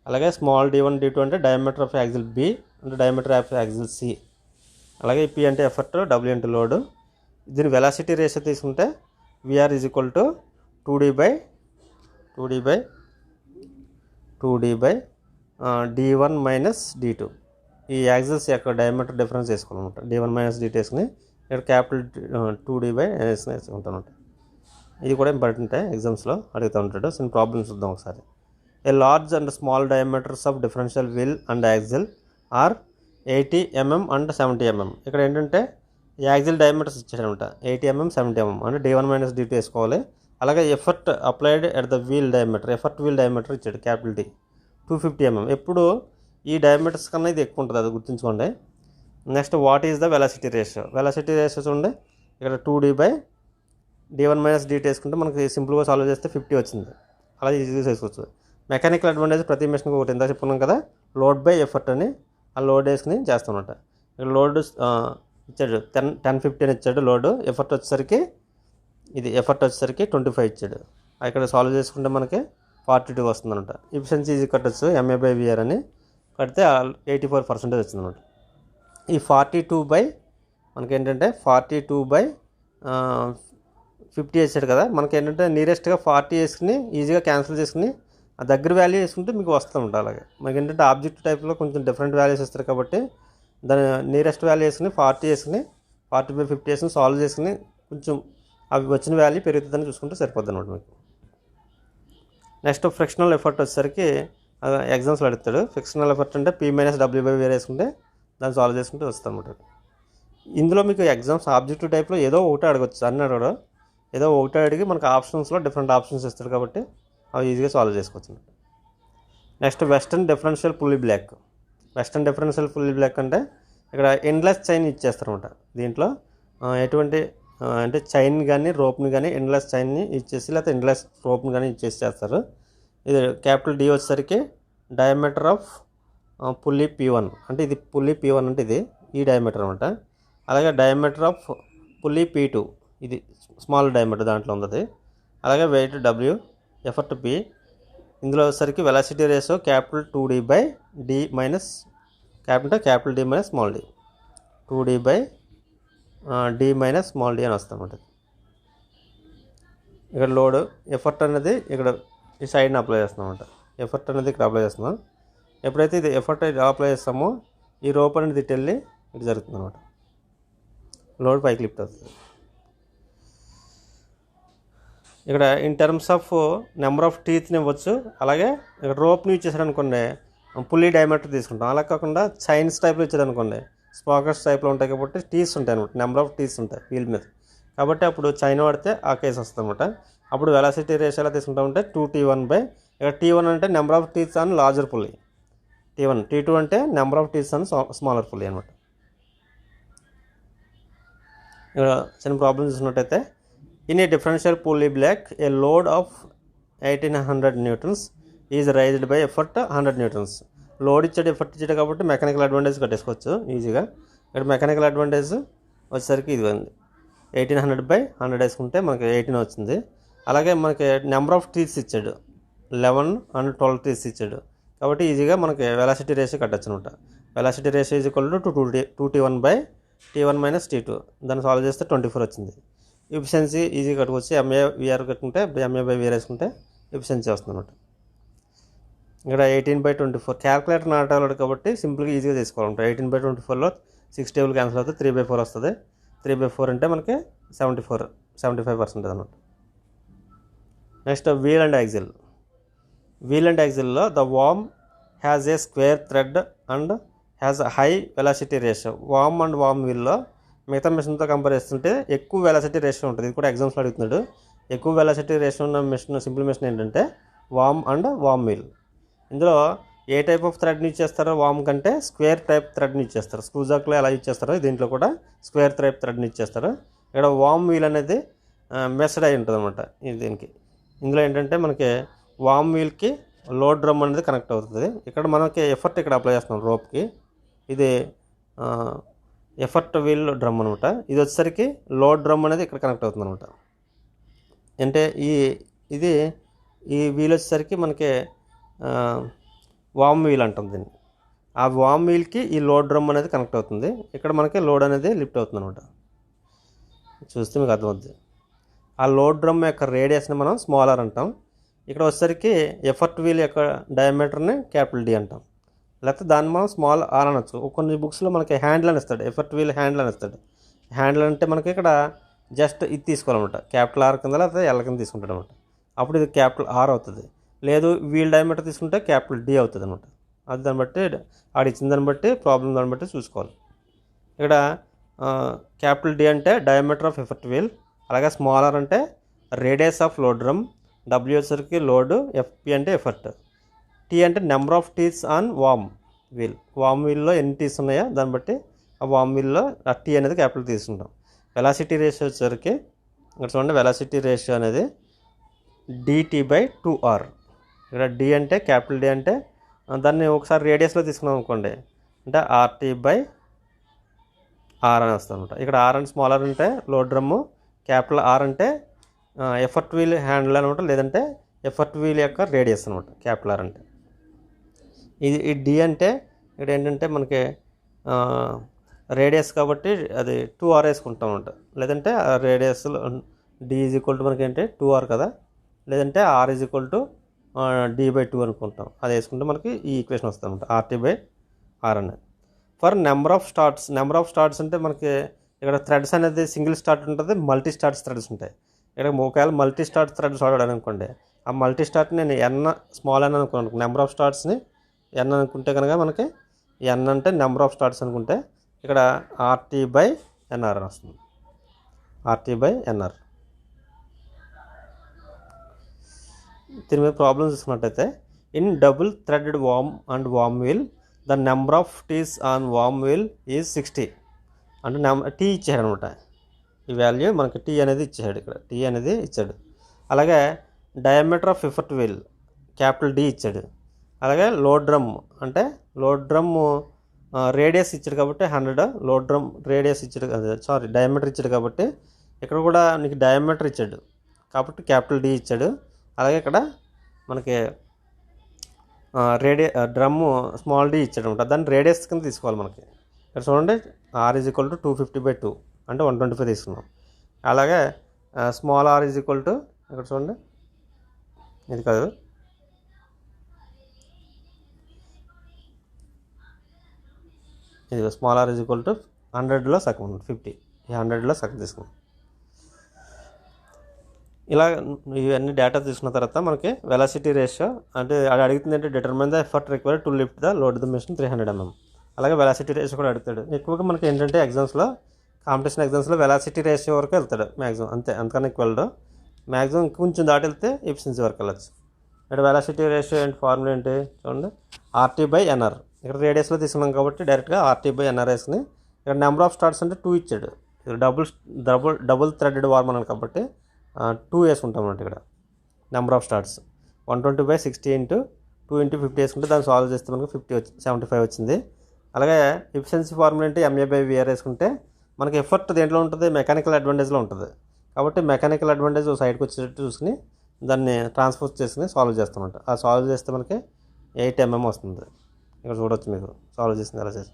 అలాగే స్మాల్ D1 D2 అంటే డయామీటర్ ఆఫ్ యాక్సిల్ బి అంటే డయామీటర్ ఆఫ్ యాక్సిల్ సి, అలాగే పీ అంటే ఎఫర్ట్, డబ్ల్యూ అంటే లోడ్. దీని వెలాసిటీ రేషియో తీసుకుంటే VR is equal to 2D by D1 minus D2. ఈ యాక్సిల్స్ యొక్క డయామీటర్ డిఫరెన్స్ వేసుకోవాలన్నమాట. D1 మైనస్ D2 వేసుకుని ఇక్కడ క్యాపిటల్ 2D బై వేసుకుంటాను. ఇది కూడా ఇంపార్టెంటే, ఎగ్జామ్స్లో అడుగుతూ ఉంటాడు. సో ప్రాబ్లమ్స్ చూద్దాం ఒకసారి. A large and small diameters of differential wheel and axle are 80 mm and 70 mm. ఇక్కడ ఏంటంటే యాక్సిల్ డయామీటర్స్ ఇచ్చాడనమాట, 80 mm 70 mm, అంటే D1 మైనస్ D2 వేసుకోవాలి. అలాగే effort applied at the wheel diameter, effort wheel diameter ఇచ్చాడు capital D 250 mm. ఎప్పుడు ఈ diameters కన్నా ఇది ఎక్కువ ఉంటుంది, అది గుర్తుంచుకోండి. Next what is the velocity ratio. Velocity ratio చూడండి, ఇక్కడ 2D/d1 - dt వేసుకుంటే మనకి సింపుల్గా సాల్వ్ చేస్తే 50 వచ్చింది. అలా ఈజీగా చేసుకోవచ్చు. మెకానికల్ అడ్వాంటేజ్ ప్రతి మెషిన్కి ఒకటి ఇందా చెప్పుకున్నాం కదా, లోడ్ బై ఎఫర్ట్ అని. ఆ లోడ్ వేసుకుని చేస్తామన్నమాట. ఇక్కడ లోడ్ ఇచ్చాడు 1050 అని ఇచ్చాడు లోడ్. ఎఫర్ట్ వచ్చేసరికి 25 ఇచ్చాడు. ఇక్కడ సాల్వ్ చేసుకుంటే మనకి 42 వస్తుంది అనమాట. ఎఫిషియన్సీ ఈజీ కట్టచ్చు MA/VR అని కడితే 84% వచ్చిందన్నమాట. ఈ 42 మనకి ఏంటంటే 42/50 వేసాడు కదా, మనకి ఏంటంటే నియరెస్ట్గా 40 వేసుకుని ఈజీగా క్యాన్సిల్ చేసుకుని ఆ దగ్గర వాల్యూ వేసుకుంటే మీకు వస్తూ ఉంటాయి. అలాగే మనకి ఏంటంటే ఆబ్జెక్ట్ టైప్లో కొంచెం డిఫరెంట్ వాల్యూస్ ఇస్తారు కాబట్టి దాని నియరెస్ట్ వాల్యూ వేసుకుని 40 వేసుకుని 40/50 వేసుకుని సాల్వ్ చేసుకుని కొంచెం అవి వచ్చిన వాల్యూ పెరుగుతుందని చూసుకుంటే సరిపోద్ది అనమాట మీకు. నెక్స్ట్ ఫ్రిక్షనల్ ఎఫర్ట్ వచ్చేసరికి ఎగ్జామ్స్లో అడుగుతాడు. ఫ్రిక్షనల్ ఎఫర్ట్ అంటే P - W/V వేసుకుంటే దాన్ని సాల్వ్ చేసుకుంటే వస్తుంది అనమాట. ఇందులో మీకు ఎగ్జామ్స్ ఆబ్జెక్టివ్ టైప్లో ఏదో ఒకటి అడగచ్చు, అన్నీ అడగడు. ఏదో ఒకటి అడిగి మనకు ఆప్షన్స్లో డిఫరెంట్ ఆప్షన్స్ ఇస్తాడు కాబట్టి అవి ఈజీగా సాల్వ్ చేసుకోవచ్చు. Next western differential pulley block. Western differential pulley block అంటే ఇక్కడ ఎండ్లెస్ చైన్ ఇచ్చేస్తారనమాట. దీంట్లో ఎటువంటి అంటే చైన్ కానీ రోప్ని కానీ ఎండ్లెస్ చైన్ని ఇచ్చేసి లేకపోతే ఎండ్లెస్ రోప్ని కానీ ఇచ్చేసి చేస్తారు. ఇది D వచ్చేసరికి డయామీటర్ ఆఫ్ పుల్లీ P1 అంటే ఇది పుల్లీ P1 అంటే ఇది ఈ డయామీటర్ అనమాట. అలాగే డయామీటర్ ఆఫ్ పుల్లీ P2 ఇది స్మాల్ డయామీటర్ దాంట్లో ఉంది. అలాగే వెయిట్ W, ఎఫర్ట్ P. ఇందులో వచ్చేసరికి velocity ratio D small d 2D/d small d అని వస్తామన్నమాట. ఇక్కడ లోడ్ ఎఫర్ట్ అనేది ఇక్కడ ఈ సైడ్ని అప్లై చేస్తున్నాం అన్నమాట. ఎఫర్ట్ అనేది ఇక్కడ అప్లై చేస్తున్నాం. ఎప్పుడైతే ఇది ఎఫర్ట్ అప్లై చేస్తామో ఈ రోప్ అనేది ఇటు వెళ్ళి ఇటు జరుగుతుంది అనమాట. లోడ్ పైకి లిఫ్ట్ అవుతుంది. ఇక్కడ in terms of number of టీత్ని ఇవ్వచ్చు. అలాగే ఇక్కడ రోప్ని ఇచ్చేసాడు అనుకోండి పుల్లీ డయామీటర్ తీసుకుంటాం. అలా కాకుండా చైన్స్ టైప్లో ఇచ్చాడు అనుకోండి స్పాకర్స్ టైప్లో ఉంటాయి కాబట్టి టీస్ ఉంటాయి అనమాట. నెంబర్ ఆఫ్ టీస్ ఉంటాయి వీల్ మీద కాబట్టి అప్పుడు చైన్ వాడితే ఆ కేసు వస్తుంది అనమాట. అప్పుడు వెలాసిటీ రేషియో ఎలా తీసుకుంటామంటే 2T1 ఇక్కడ T1 అంటే number of teeths on larger pulley, T2 అంటే number of teeths on smaller pulley అనమాట. ఇక్కడ చిన్న ప్రాబ్లమ్ చూసినట్టయితే in a differential pulley block a load of 1800 Newtons is raised by effort 100 Newtons. Load ఇచ్చాడు effort ఇచ్చాడు కాబట్టి mechanical advantage కట్టేసుకోవచ్చు ఈజీగా. ఇక్కడ మెకానికల్ అడ్వాంటేజ్ వచ్చేసరికి ఇది 1800/100 వేసుకుంటే మనకి 18 వచ్చింది. అలాగే మనకి నెంబర్ ఆఫ్ టీత్స్ ఇచ్చాడు 11 and 12 టీత్స్ ఇచ్చాడు కాబట్టి ఈజీగా మనకి వెలాసిటీ రేషియో కట్టచ్చు అనమాట. Velocity ratio is equal to 2T1/T1 - T2. దాన్ని సాల్వ్ చేస్తే 24 వచ్చింది. ఎఫిషియన్సీ ఈజీ కట్టుకొచ్చి MA/VR కట్టుకుంటే MA/VR వేసుకుంటే ఎఫిషియన్సీ వస్తుంది అనమాట. ఇక్కడ 18/24 క్యాల్కులేటర్ నాటాడు కాబట్టి సింపుల్గా ఈజీగా తీసుకోవాలంట. 18/24లో 6 టేబుల్ క్యాన్సిల్ అవుతుంది, 3/4 వస్తుంది. 3/4 అంటే మనకి 75% అనమాట. Next wheel and axle. Wheel and యాక్సిల్లో the worm has a square thread and has high velocity ratio. Worm and వామ్ వీల్లో మిగతా మిషన్తో కంపేర్ చేస్తుంటే ఎక్కువ వెలాసిటీ రేషియో ఉంటుంది. ఇది కూడా ఎగ్జామ్స్లో అడుగుతున్నాడు. ఎక్కువ వెలాసిటీ రేషియో ఉన్న మిషన్ సింపుల్ మిషన్ ఏంటంటే వామ్ అండ్ వామ్ వీల్. ఇందులో ఏ టైప్ ఆఫ్ థ్రెడ్ని ఇచ్చేస్తారో వామ్ కంటే స్క్వేర్ టైప్ థ్రెడ్ని ఇచ్చేస్తారు. స్క్రూజాక్లో ఎలా ఇచ్చేస్తారో దీంట్లో కూడా స్క్వేర్ టైప్ థ్రెడ్ని ఇచ్చేస్తారు. ఇక్కడ వామ్ వీల్ అనేది మెస్డ్ అయి ఉంటుంది అనమాట. దీనికి ఇందులో ఏంటంటే మనకి వామ్ వీల్కి లోడ్ డ్రమ్ అనేది కనెక్ట్ అవుతుంది. ఇక్కడ మనకి ఎఫర్ట్ ఇక్కడ అప్లై చేస్తున్నాం రోప్కి. ఇది ఎఫర్ట్ వీల్ డ్రమ్ అనమాట. ఇది వచ్చేసరికి లోడ్ డ్రమ్ అనేది ఇక్కడ కనెక్ట్ అవుతుంది అనమాట. అంటే ఇది ఈ వీల్ వచ్చేసరికి మనకి వామ్ వీల్ అంటాం దీన్ని. ఆ వామ్ వీల్కి ఈ లోడ్ డ్రమ్ అనేది కనెక్ట్ అవుతుంది. ఇక్కడ మనకి లోడ్ అనేది లిఫ్ట్ అవుతుంది అనమాట. చూస్తే మీకు అర్థమవుతుంది. ఆ లోడ్ డ్రమ్ యొక్క రేడియస్ని మనం స్మాలర్ అంటాం. ఇక్కడ వచ్చేసరికి ఎఫర్ట్ వీల్ యొక్క డయామీటర్ని D అంటాం. లేకపోతే దాన్ని మనం స్మాల్ ఆర్ అనొచ్చు. కొన్ని బుక్స్లో మనకి హ్యాండిల్ అని ఇస్తాడు, ఎఫర్ట్ వీల్ హ్యాండిల్ అని ఇస్తాడు. హ్యాండిల్ అంటే మనకి ఇక్కడ జస్ట్ ఇది తీసుకోవాలన్నమాట, R కింద లేకపోతే L కింద తీసుకుంటాడు అనమాట. అప్పుడు ఇది R అవుతుంది. లేదు వీల్ డయామీటర్ తీసుకుంటే D అవుతుంది అనమాట. అది దాన్ని బట్టి ఆడిచ్చిన దాన్ని బట్టి ప్రాబ్లం దాన్ని బట్టి చూసుకోవాలి. ఇక్కడ D అంటే డయామీటర్ ఆఫ్ ఎఫర్ట్ వీల్, అలాగే స్మాలర్ అంటే radius of load drum, W వచ్చరికి లోడ్, FP అంటే ఎఫర్ట్, T అంటే number of teeth on worm wheel. Worm వీల్లో ఎన్ని టీస్ ఉన్నాయో దాన్ని బట్టి ఆ వామ్ వీల్లో ఆ T అనేది తీసుకుంటాం. వెలాసిటీ రేషియో వచ్చేసరికి ఇక్కడ చూడండి, వెలాసిటీ రేషియో అనేది dt/2r. ఇక్కడ డి అంటే క్యాపిటల్ డి అంటే దాన్ని ఒకసారి రేడియస్లో తీసుకున్నాం అనుకోండి, అంటే RT/r అని వస్తుంది అనమాట. ఇక్కడ ఆర్ అంటే స్మాలర్ అంటే లోడ్ డ్రమ్ము, క్యాపిటల్ ఆర్ అంటే ఎఫర్ట్ వీల్ హ్యాండిల్ అనమాట, లేదంటే ఎఫర్ట్ వీల్ యొక్క రేడియస్ అనమాట క్యాపిటల్ ఆర్ అంటే. ఈ డి అంటే ఇక్కడ ఏంటంటే మనకి రేడియస్ కాబట్టి అది 2r వేసుకుంటాం అనమాట. లేదంటే రేడియస్లో డి ఈజ్ ఈక్వల్ టు మనకి ఏంటి 2r కదా, లేదంటే r is equal to d/2 అనుకుంటాం. అది వేసుకుంటే మనకి ఈ ఈక్వేషన్ వస్తుంది అనమాట, RT/r అనేది. ఫర్ నెంబర్ ఆఫ్ స్టార్ట్స్ అంటే మనకి ఇక్కడ థ్రెడ్స్ అనేది సింగిల్ స్టార్ట్ ఉంటుంది, మల్టీ స్టార్ట్స్ థ్రెడ్స్ ఉంటాయి. ఇక్కడ ఒకవేళ మల్టీ స్టార్ట్ థ్రెడ్స్ వాడాడు అనుకోండి, ఆ మల్టీ స్టార్ట్ నేను స్మాల్ n అనుకున్నాను. నెంబర్ ఆఫ్ స్టార్ట్స్ని n అనుకుంటే కనుక మనకి n అంటే నెంబర్ ఆఫ్ స్టార్ట్స్ అనుకుంటే ఇక్కడ RT/nr వస్తుంది. RT/nr. దీని మీద ప్రాబ్లమ్స్ చూసుకున్నట్టయితే, in double threaded worm wheel the number of teeth on worm wheel is 60. అంటే టీ ఇచ్చాడు అనమాట. ఈ వాల్యూ మనకి టీ అనేది ఇచ్చాడు, ఇక్కడ టీ అనేది ఇచ్చాడు. అలాగే diameter of effort wheel capital D ఇచ్చాడు. అలాగే లోడ్ డ్రమ్ అంటే లోడ్ డ్రమ్ రేడియస్ ఇచ్చాడు కాబట్టి 100, లోడ్ డ్రమ్ రేడియస్ ఇచ్చాడు, డయామీటర్ ఇచ్చాడు కాబట్టి ఇక్కడ కూడా నీకు డయామీటర్ ఇచ్చాడు కాబట్టి క్యాపిటల్ డి ఇచ్చాడు. అలాగే ఇక్కడ మనకి డ్రమ్ము స్మాల్ డి ఇచ్చాడు అనమాట, దాన్ని రేడియస్ కింద తీసుకోవాలి మనకి. ఇక్కడ చూడండి, r ఈజ్ ఈక్వల్ టు 250/2 అంటే 125 తీసుకున్నాం. అలాగే small r is equal to ఇక్కడ చూడండి, ఇది కాదు, ఇది small r is equal to 100లో సగం 50, ఈ 100లో సగం తీసుకున్నాం. ఇలా ఇవన్నీ డేటా తీసుకున్న తర్వాత మనకి వెలాసిటీ రేషియో అంటే అది అడుగుతుంది అంటే determine the effort required to lift the load the machine 300 mm. అలాగే వెలాసిటీ రేషియో కూడా అడుగుతాడు. ఎక్కువగా మనకి ఏంటంటే కాంపిటీషన్ ఎగ్జామ్స్లో వెలాసిటీ రేషియో వరకు వెళ్తాడు మ్యాక్సిమం, అంతే, అంతకన్నా ఎక్కువ వెళ్ళడు. మ్యాక్సిమం కొంచెం దాటి వెళ్తే ఎఫిషియన్సీ వరకు వెళ్ళచ్చు. ఇక్కడ వెలాసిటీ రేషియో ఏంటి, ఫార్ములా ఏంటి చూడండి, RT/nr. ఇక్కడ రేడియస్లో తీసుకున్నాం కాబట్టి డైరెక్ట్గా RT/nr వేసుకుని, ఇక్కడ నెంబర్ ఆఫ్ స్టార్ట్స్ అంటే 2 ఇచ్చాడు. ఇక్కడ డబుల్ థ్రెడెడ్ వార్మ్ అన్నాడు కాబట్టి 2 వేసుకుంటాం అన్నమాట. ఇక్కడ నెంబర్ ఆఫ్ స్టార్ట్స్ 120/60 × 2 × 50 వేసుకుంటే దాన్ని సాల్వ్ చేస్తే మనకు 75 వచ్చింది. అలాగే ఎఫిషియన్సీ ఫార్ములా అంటే MA/VR వేసుకుంటే మనకి ఎఫర్ట్ దేంట్లో ఉంటుంది, మెకానికల్ అడ్వాంటేజ్లో ఉంటుంది. కాబట్టి మెకానికల్ అడ్వాంటేజ్ సైడ్కి వచ్చేటట్టు చూసుకుని దాన్ని ట్రాన్స్ఫర్ చేసుకుని సాల్వ్ చేస్తామంట. ఆ సాల్వ్ చేస్తే మనకి 8 mm వస్తుంది. ఇక్కడ చూడవచ్చు మీకు సాల్వ్ చేసింది ఎలా చేసి.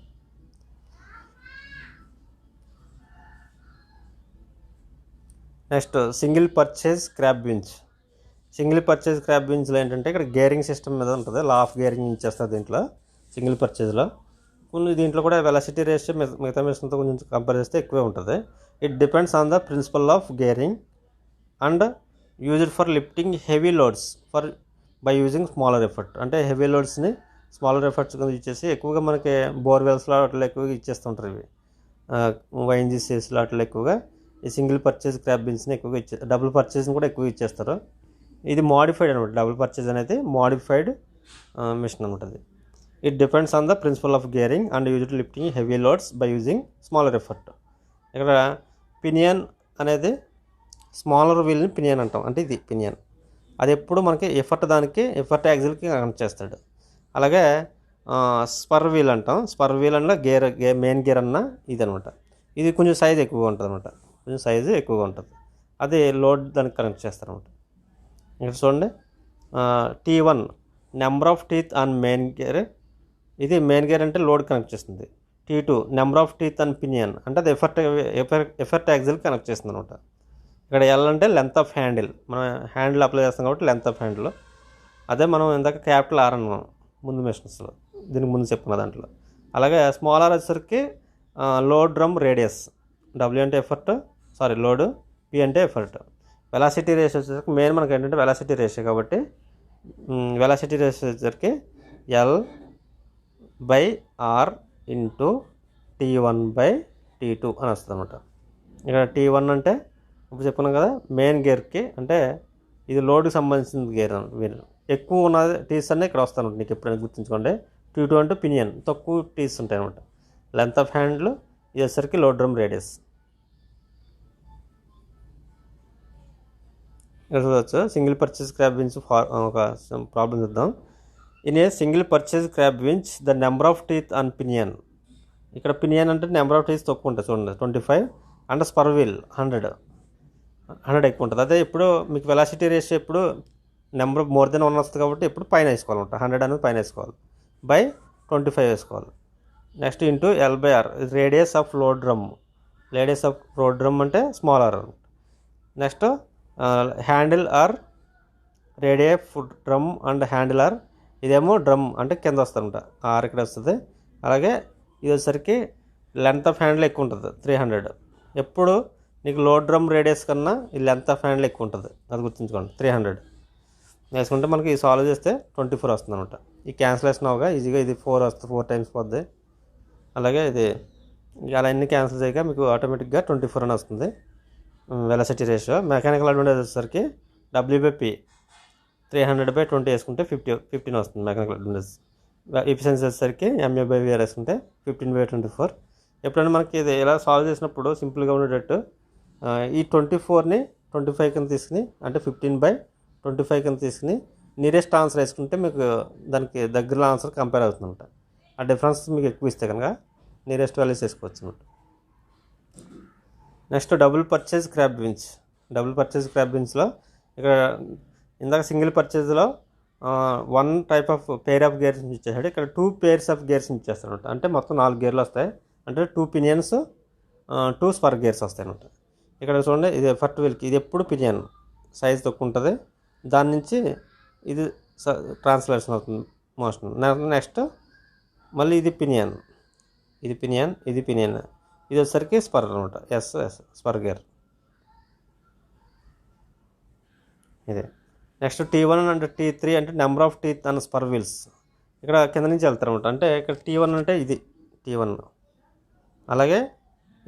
నెక్స్ట్ సింగిల్ పర్చేజ్ స్క్రాప్ బెంచ్లో ఏంటంటే ఇక్కడ గేరింగ్ సిస్టమ్ మీద ఉంటుంది, లా ఆఫ్ గేరింగ్ ఇచ్చేస్తుంది దీంట్లో సింగిల్ పర్చేజ్లో. కొన్ని దీంట్లో కూడా వెలాసిటీ రేషియో మిగతా మిషన్తో కొంచెం కంపేర్ చేస్తే ఎక్కువే ఉంటుంది. It depends on the principle of gearing and used for lifting heavy loads by using smaller effort. అంటే హెవీ లోడ్స్ని స్మాలర్ ఎఫర్ట్స్ కింద ఇచ్చేసి ఎక్కువగా మనకి బోర్వెల్స్లో అట్లా ఎక్కువగా ఇచ్చేస్తుంటారు. ఇవి YNGCSలో అట్లా ఎక్కువగా ఈ సింగిల్ పర్చేజ్ స్క్రాప్ బెంచ్ని ఎక్కువగా డబుల్ పర్చేజ్ని కూడా ఎక్కువగా ఇచ్చేస్తారు. ఇది మోడిఫైడ్ అనమాట, డబుల్ పర్చేజ్ అనేది మోడిఫైడ్ మిషన్ అనమాట. అది it depends on the principle of gearing and used lifting heavy loads by using smaller effort. ఇక్కడ పినియన్ అనేది స్మాలర్ వీల్ని పినియన్ అంటాం, అంటే ఇది పినియన్. అది ఎప్పుడు మనకి ఎఫర్ట్ యాక్సిల్కి కనెక్ట్ చేస్తాడు. అలాగే స్పర్ వీల్ అంటాం, స్పర్ వీల్ అన్న మెయిన్ గేర్ అన్న ఇది అనమాట. ఇది కొంచెం సైజ్ ఎక్కువగా ఉంటుంది అనమాట, అది లోడ్ దానికి కనెక్ట్ చేస్తారనమాట. ఇక్కడ చూడండి, T1 number of teeth on main gear, ఇది మెయిన్ గేర్ అంటే లోడ్ కనెక్ట్ చేస్తుంది. T2 number of teeth on pinion అంటే అది ఎఫర్ట్ యాక్సిల్ కనెక్ట్ చేస్తుంది అనమాట. ఇక్కడ L అంటే లెంత్ ఆఫ్ హ్యాండిల్, మనం హ్యాండిల్ అప్లై చేస్తాం కాబట్టి లెంత్ ఆఫ్ హ్యాండిల్. అదే మనం ఇందాక క్యాపిటల్ R అన్నాం ముందు మెషిన్స్లో, దీనికి ముందు చెప్పుకున్న దాంట్లో. అలాగే స్మాల్ r వచ్చేసరికి లోడ్ డ్రమ్ రేడియస్, W అంటే లోడ్, P అంటే ఎఫర్ట్. వెలాసిటీ రేషియో వచ్చేసరికి మెయిన్ మనకి ఏంటంటే వెలాసిటీ రేషియో కాబట్టి వెలాసిటీ రేషియో వచ్చేసరికి L/R × T1/T2 అని వస్తుంది అనమాట. ఇక్కడ T1 అంటే ఇప్పుడు చెప్పుకున్నాం కదా మెయిన్ గేర్కి, అంటే ఇది లోడ్కి సంబంధించిన గేర్. ఎక్కువ ఉన్నది టీస్ అన్నీ ఇక్కడ వస్తాను నీకు ఎప్పుడైనా గుర్తుంచుకోండి. T2 అంటే పినియన్, తక్కువ టీస్ ఉంటాయి అనమాట. లెంత్ ఆఫ్ హ్యాండిల్, ఇది వచ్చేసరికి లోడ్ డ్రమ్ రేడియస్. ఇక్కడ చూడవచ్చు సింగిల్ పర్చేజ్ క్రాబ్ వించ్ ఒక ప్రాబ్లం చూద్దాం. In a single purchase crab winch the number of teeth on pinion. ఇక్కడ పినియన్ అంటే నెంబర్ ఆఫ్ టీత్ తక్కువ ఉంటుంది చూడండి 25 అండ్ స్పర్ వీల్ 100 ఎక్కువ ఉంటుంది. అదే ఇప్పుడు మీకు వెలాసిటీ రేషియో ఎప్పుడు నెంబర్ మోర్ దెన్ 1 వస్తుంది కాబట్టి ఎప్పుడు పైన వేసుకోవాలన్నమాట. 100 అనేది పైన వేసుకోవాలి, బై 25 వేసుకోవాలి. Next into L/R radius of flow drum. Radius of flow drum అంటే small R. Next handle R radius food drum and handle R. ఇదేమో డ్రమ్ అంటే కింద వస్తుందన్నమాట, ఆర్ ఇక్కడ వస్తుంది. అలాగే ఇది వచ్చేసరికి లెంత్ ఆఫ్ హ్యాండిల్ ఎక్కువ ఉంటుంది 300. ఎప్పుడు నీకు లో డ్రమ్ రేడియస్ కన్నా ఈ లెంత్ ఆఫ్ హ్యాండిల్ ఎక్కువ ఉంటుంది, అది గుర్తుంచుకోండి. 300 వేసుకుంటే మనకి ఈ సాల్వ్ చేస్తే 24 వస్తుంది అనమాట. ఈ క్యాన్సిలేషన్ అవగా ఈజీగా ఇది 4 వస్తుంది, 4 టైమ్స్ పోద్ది. అలాగే ఇది అలా అన్ని క్యాన్సిల్ చేయగా మీకు ఆటోమేటిక్గా 24 అని వస్తుంది వెలాసిటీ రేషియో. మెకానికల్ అడ్వాంటేజ్ వచ్చేసరికి W/P 300/20 వేసుకుంటే 15 వస్తుంది మెకానికల్ అడ్వాంటేజ్. ఎఫిషియన్సీ వచ్చేసరికి MA/VAR వేసుకుంటే 15/24. ఎప్పుడైనా మనకి ఇది ఇలా సాల్వ్ చేసినప్పుడు సింపుల్గా ఉండేటట్టు ఈ 24ని 25 కింద తీసుకుని, అంటే 15/25 కింద తీసుకుని నియరెస్ట్ ఆన్సర్ వేసుకుంటే మీకు దానికి దగ్గరలో ఆన్సర్ కంపేర్ అవుతుందన్నమాట. ఆ డిఫరెన్స్ మీకు ఎక్కువ ఇస్తే కనుక నియరెస్ట్ వాల్యూస్ వేసుకోవచ్చు అన్నమాట. Next double purchase crab winch. Double purchase crab వించ్లో ఇక్కడ ఇందాక సింగిల్ పర్చేజ్లో 1 type of pair of gears ఇచ్చేసాడు. ఇక్కడ 2 pairs ఆఫ్ గేర్స్ ఇచ్చేస్తాడు అనమాట. అంటే మొత్తం 4 గేర్లు వస్తాయి. అంటే 2 పినియన్స్ 2 స్పర్ గేర్స్ వస్తాయి అనమాట. ఇక్కడ చూడండి ఇది ఎఫర్ట్ వీల్కి ఇది ఎప్పుడు పినియన్ సైజ్ తక్కువ ఉంటుంది, దాని నుంచి ఇది ట్రాన్స్లేషన్ అవుతుంది మోషన్. నెక్స్ట్ మళ్ళీ ఇది పినియన్, ఇది పినియన్, ఇది పినియన్, ఇది వచ్చేసరికి స్పర్ అనమాట. ఎస్ స్పర్ గేర్ ఇదే. నెక్స్ట్ T1 అంటే T3 అంటే number of teeth and spur wheels. ఇక్కడ కింద నుంచి వెళ్తారు అనమాట. అంటే ఇక్కడ T1 అంటే ఇది T1, అలాగే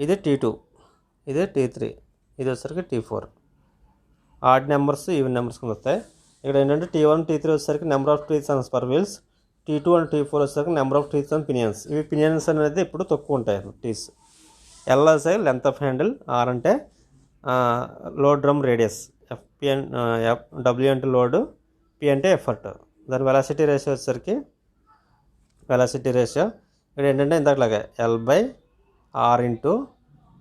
ఇది T2, ఇది T3, ఇది వచ్చేసరికి T4. Odd numbers even numbers కింద వస్తాయి. ఇక్కడ ఏంటంటే T1 T3 వచ్చేసరికి number of teeths and spur wheels. T2 and T4 వచ్చేసరికి number of teeths and pinions. ఇవి పినియన్స్ అనేది ఇప్పుడు తక్కువ ఉంటాయి టీస్. L అంటే లెంత్ ఆఫ్ హ్యాండిల్, R అంటే లోడ్ డ్రమ్ రేడియస్, W అంటే లోడ్, P అంటే ఎఫర్ట్. దాని వెలాసిటీ రేషియో వచ్చేసరికి వెలాసిటీ రేషియో ఇక్కడ ఏంటంటే ఇందాకలాగా L/R ఇంటూ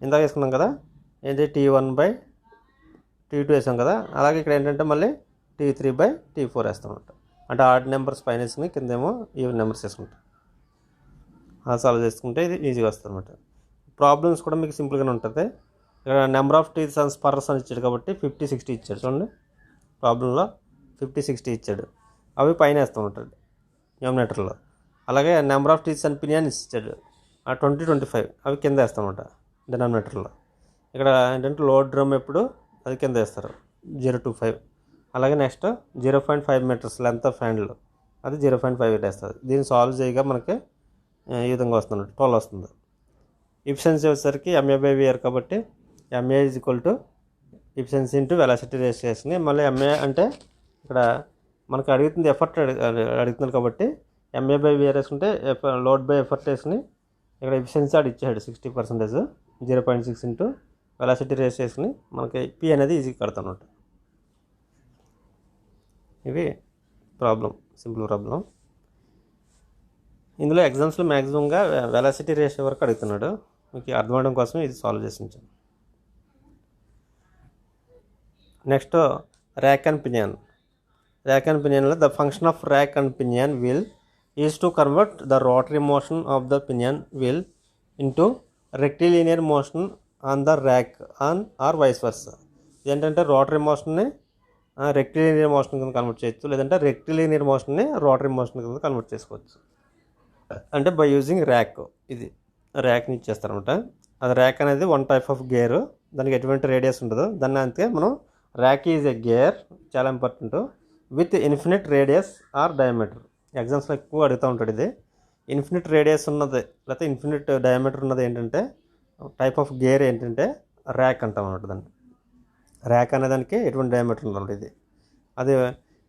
ఇందాక వేసుకున్నాం కదా ఏంటి T1/T2 వేసాం కదా. అలాగే ఇక్కడ ఏంటంటే మళ్ళీ T3/T4 వేస్తాం అనమాట. అంటే ఆడ్ నెంబర్స్ పైన వేసుకుని కిందేమో ఈవెన్ నెంబర్స్ వేసుకుంటాం. అలా సాల్వ్ చేసుకుంటే ఇది ఈజీగా వస్తుంది అనమాట. ప్రాబ్లమ్స్ కూడా మీకు సింపుల్గానే ఉంటుంది. ఇక్కడ number of teeths and Spurs అని ఇచ్చాడు కాబట్టి 50, 60 ఇచ్చాడు చూడండి. ప్రాబ్లంలో 50, 60 ఇచ్చాడు, అవి పైన వేస్తూ ఉంటాడు న్యూమినేటర్లో. అలాగే number of teeths and pinion ఇచ్చాడు 20, 25 అవి కింద వేస్తామన్నమాట డినామినేటర్లో. ఇక్కడ ఏంటంటే లోడ్ డ్రమ్ ఎప్పుడు అది కింద వేస్తారు 0.25. అలాగే next 0.5 metres length of handle అది 0.5 వేస్తుంది. దీన్ని సాల్వ్ చేయగా మనకి ఈ విధంగా వస్తుంది 12 వస్తుంది. ఎఫిషియన్సీ వచ్చేసరికి MA/VAR కాబట్టి MA is equal to efficiency into velocity ratio వేసుకుని మళ్ళీ MA అంటే ఇక్కడ మనకు అడుగుతుంది ఎఫర్ట్ అడుగుతుంది కాబట్టి MA/VAR వేసుకుంటే లోడ్ బై ఎఫర్ట్ వేసుకుని ఇక్కడ ఎఫిషియన్సీ ఆడు ఇచ్చాడు 60%, 0.6 ఇంటూ వెలాసిటీ రేషియో వేసుకుని మనకి P అనేది ఈజీ కడతాం అన్నమాట. ఇవి ప్రాబ్లం, సింపుల్ ప్రాబ్లం. ఇందులో ఎగ్జామ్స్లో మ్యాక్సిమంగా వెలాసిటీ రేషియో వరకు అడుగుతున్నాడు. మీకు అర్థం అవడం కోసం ఇది సాల్వ్ చేసి ఉంచాను. Next rack and pinion. Rack and పినియన్లో the function of rack and pinion wheel is to convert the rotary motion of the pinion wheel into rectilinear motion on the rack on or vice versa. ఏంటంటే rotary మోషన్ని rectilinear motion కింద convert చేయొచ్చు, లేదంటే rectilinear మోషన్ని rotary motion కింద convert చేసుకోవచ్చు. అంటే by using rack. ఇది ర్యాక్ని ఇచ్చేస్తారనమాట. అది ర్యాక్ అనేది 1 టైప్ ఆఫ్ గేర్, దానికి ఎటువంటి రేడియస్ ఉండదు. దాన్ని అంతే మనం ర్యాక్ ఈజ్ ఎ గేర్, చాలా important, with infinite radius or diameter. ఎగ్జామ్స్లో ఎక్కువ అడుగుతూ ఉంటాడు ఇది. ఇన్ఫినిట్ రేడియస్ ఉన్నది లేకపోతే ఇన్ఫినిట్ డయామీటర్ ఉన్నది ఏంటంటే టైప్ ఆఫ్ గేర్ ఏంటంటే ర్యాక్ అంటాం అన్నమాట. దాన్ని ర్యాక్ అనే దానికి ఎటువంటి డయామీటర్ ఉందండి ఇది. అది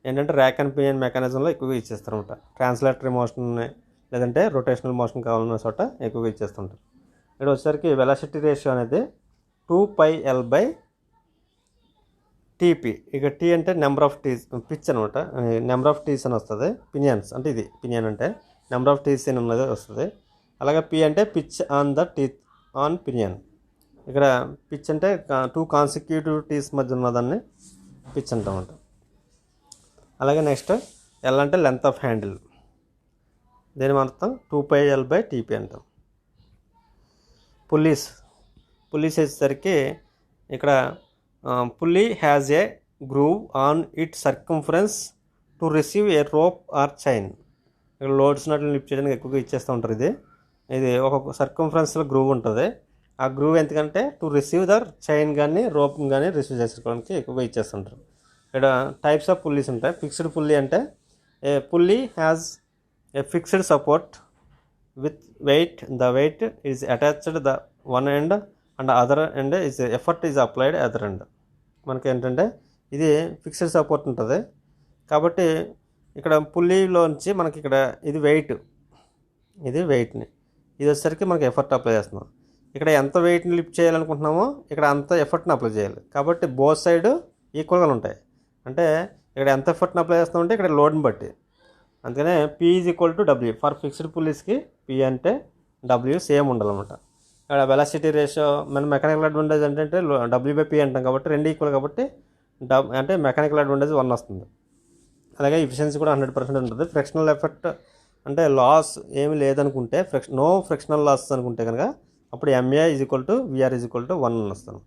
ఏంటంటే ర్యాక్ అండ్ పినియన్ మెకానిజంలో ఎక్కువగా ఇచ్చేస్తారనమాట. ట్రాన్స్లేటరీ మోషన్ లేదంటే రొటేషనల్ మోషన్ కావాలన్న చోట ఎక్కువగా ఇచ్చేస్తుంటారు. ఇక్కడ వచ్చేసరికి వెలాసిటీ రేషియో అనేది 2πL/r టీపీ. ఇక టీ అంటే నెంబర్ ఆఫ్ టీస్, పిచ్ అనమాట. నెంబర్ ఆఫ్ టీస్ అని వస్తుంది. పినియన్స్ అంటే ఇది పినియన్ అంటే నెంబర్ ఆఫ్ టీస్ అని ఉన్నది వస్తుంది. అలాగే పి అంటే pitch on the teeth on pinion. ఇక్కడ పిచ్ అంటే 2 కాన్సిక్యూటివ్ టీస్ మధ్య ఉన్నదాన్ని పిచ్ అంటామంట. అలాగే నెక్స్ట్ ఎల్ అంటే లెంత్ ఆఫ్ హ్యాండిల్. దీని మొత్తం 2πL/TP అంటాం. పుల్లీస్ వచ్చేసరికి ఇక్కడ pulley has A groove on it circumference to receive a rope or chain. ఇక్కడ లోడ్స్ నట్లు లిఫ్ట్ చేయడానికి ఎక్కువగా ఇచ్చేస్తూ ఉంటారు. ఇది ఒక సర్కంఫరెన్స్లో గ్రూవ్ ఉంటుంది. ఆ గ్రూవ్ ఎందుకంటే టు రిసీవ్ ద చైన్ కానీ రోప్ కానీ రిసీవ్ చేసుకోవడానికి ఎక్కువగా ఇచ్చేస్తుంటారు. ఇక్కడ టైప్స్ ఆఫ్ పుల్లీస్ ఉంటాయి. ఫిక్స్డ్ పుల్లీ అంటే a pulley has a fixed support with weight. The weight is attached the one end and other end is effort is applied other end. మనకి ఏంటంటే ఇది ఫిక్స్డ్ సపోర్ట్ ఉంటుంది కాబట్టి ఇక్కడ పుల్లీలోంచి మనకి ఇక్కడ ఇది వెయిట్ని ఇది వచ్చేసరికి మనకి ఎఫర్ట్ అప్లై చేస్తున్నాం. ఇక్కడ ఎంత వెయిట్ని లిఫ్ట్ చేయాలనుకుంటున్నామో ఇక్కడ అంత ఎఫర్ట్ని అప్లై చేయాలి. కాబట్టి బోత్ సైడ్ ఈక్వల్గా ఉంటాయి. అంటే ఇక్కడ ఎంత ఎఫర్ట్ని అప్లై చేస్తామంటే ఇక్కడ లోడ్ని బట్టి. అందుకనే P = W. ఫర్ ఫిక్స్డ్ పుల్లీస్కి P అంటే W సేమ్ ఉండాలన్నమాట. ఇక్కడ వెలాసిటీ రేషియో మన మెకానికల్ అడ్వాంటేజ్ అంటే W/P అంటాం కాబట్టి రెండు ఈక్వల్ కాబట్టి అంటే మెకానికల్ అడ్వాంటేజ్ 1 వస్తుంది. అలాగే ఎఫిషియన్సీ కూడా 100% ఉంటుంది. ఫ్రిక్షనల్ ఎఫెక్ట్ అంటే లాస్ ఏమి లేదనుకుంటే నో ఫ్రిక్షనల్ లాస్ అనుకుంటే కనుక అప్పుడు MA = VR = 1 అని వస్తుంది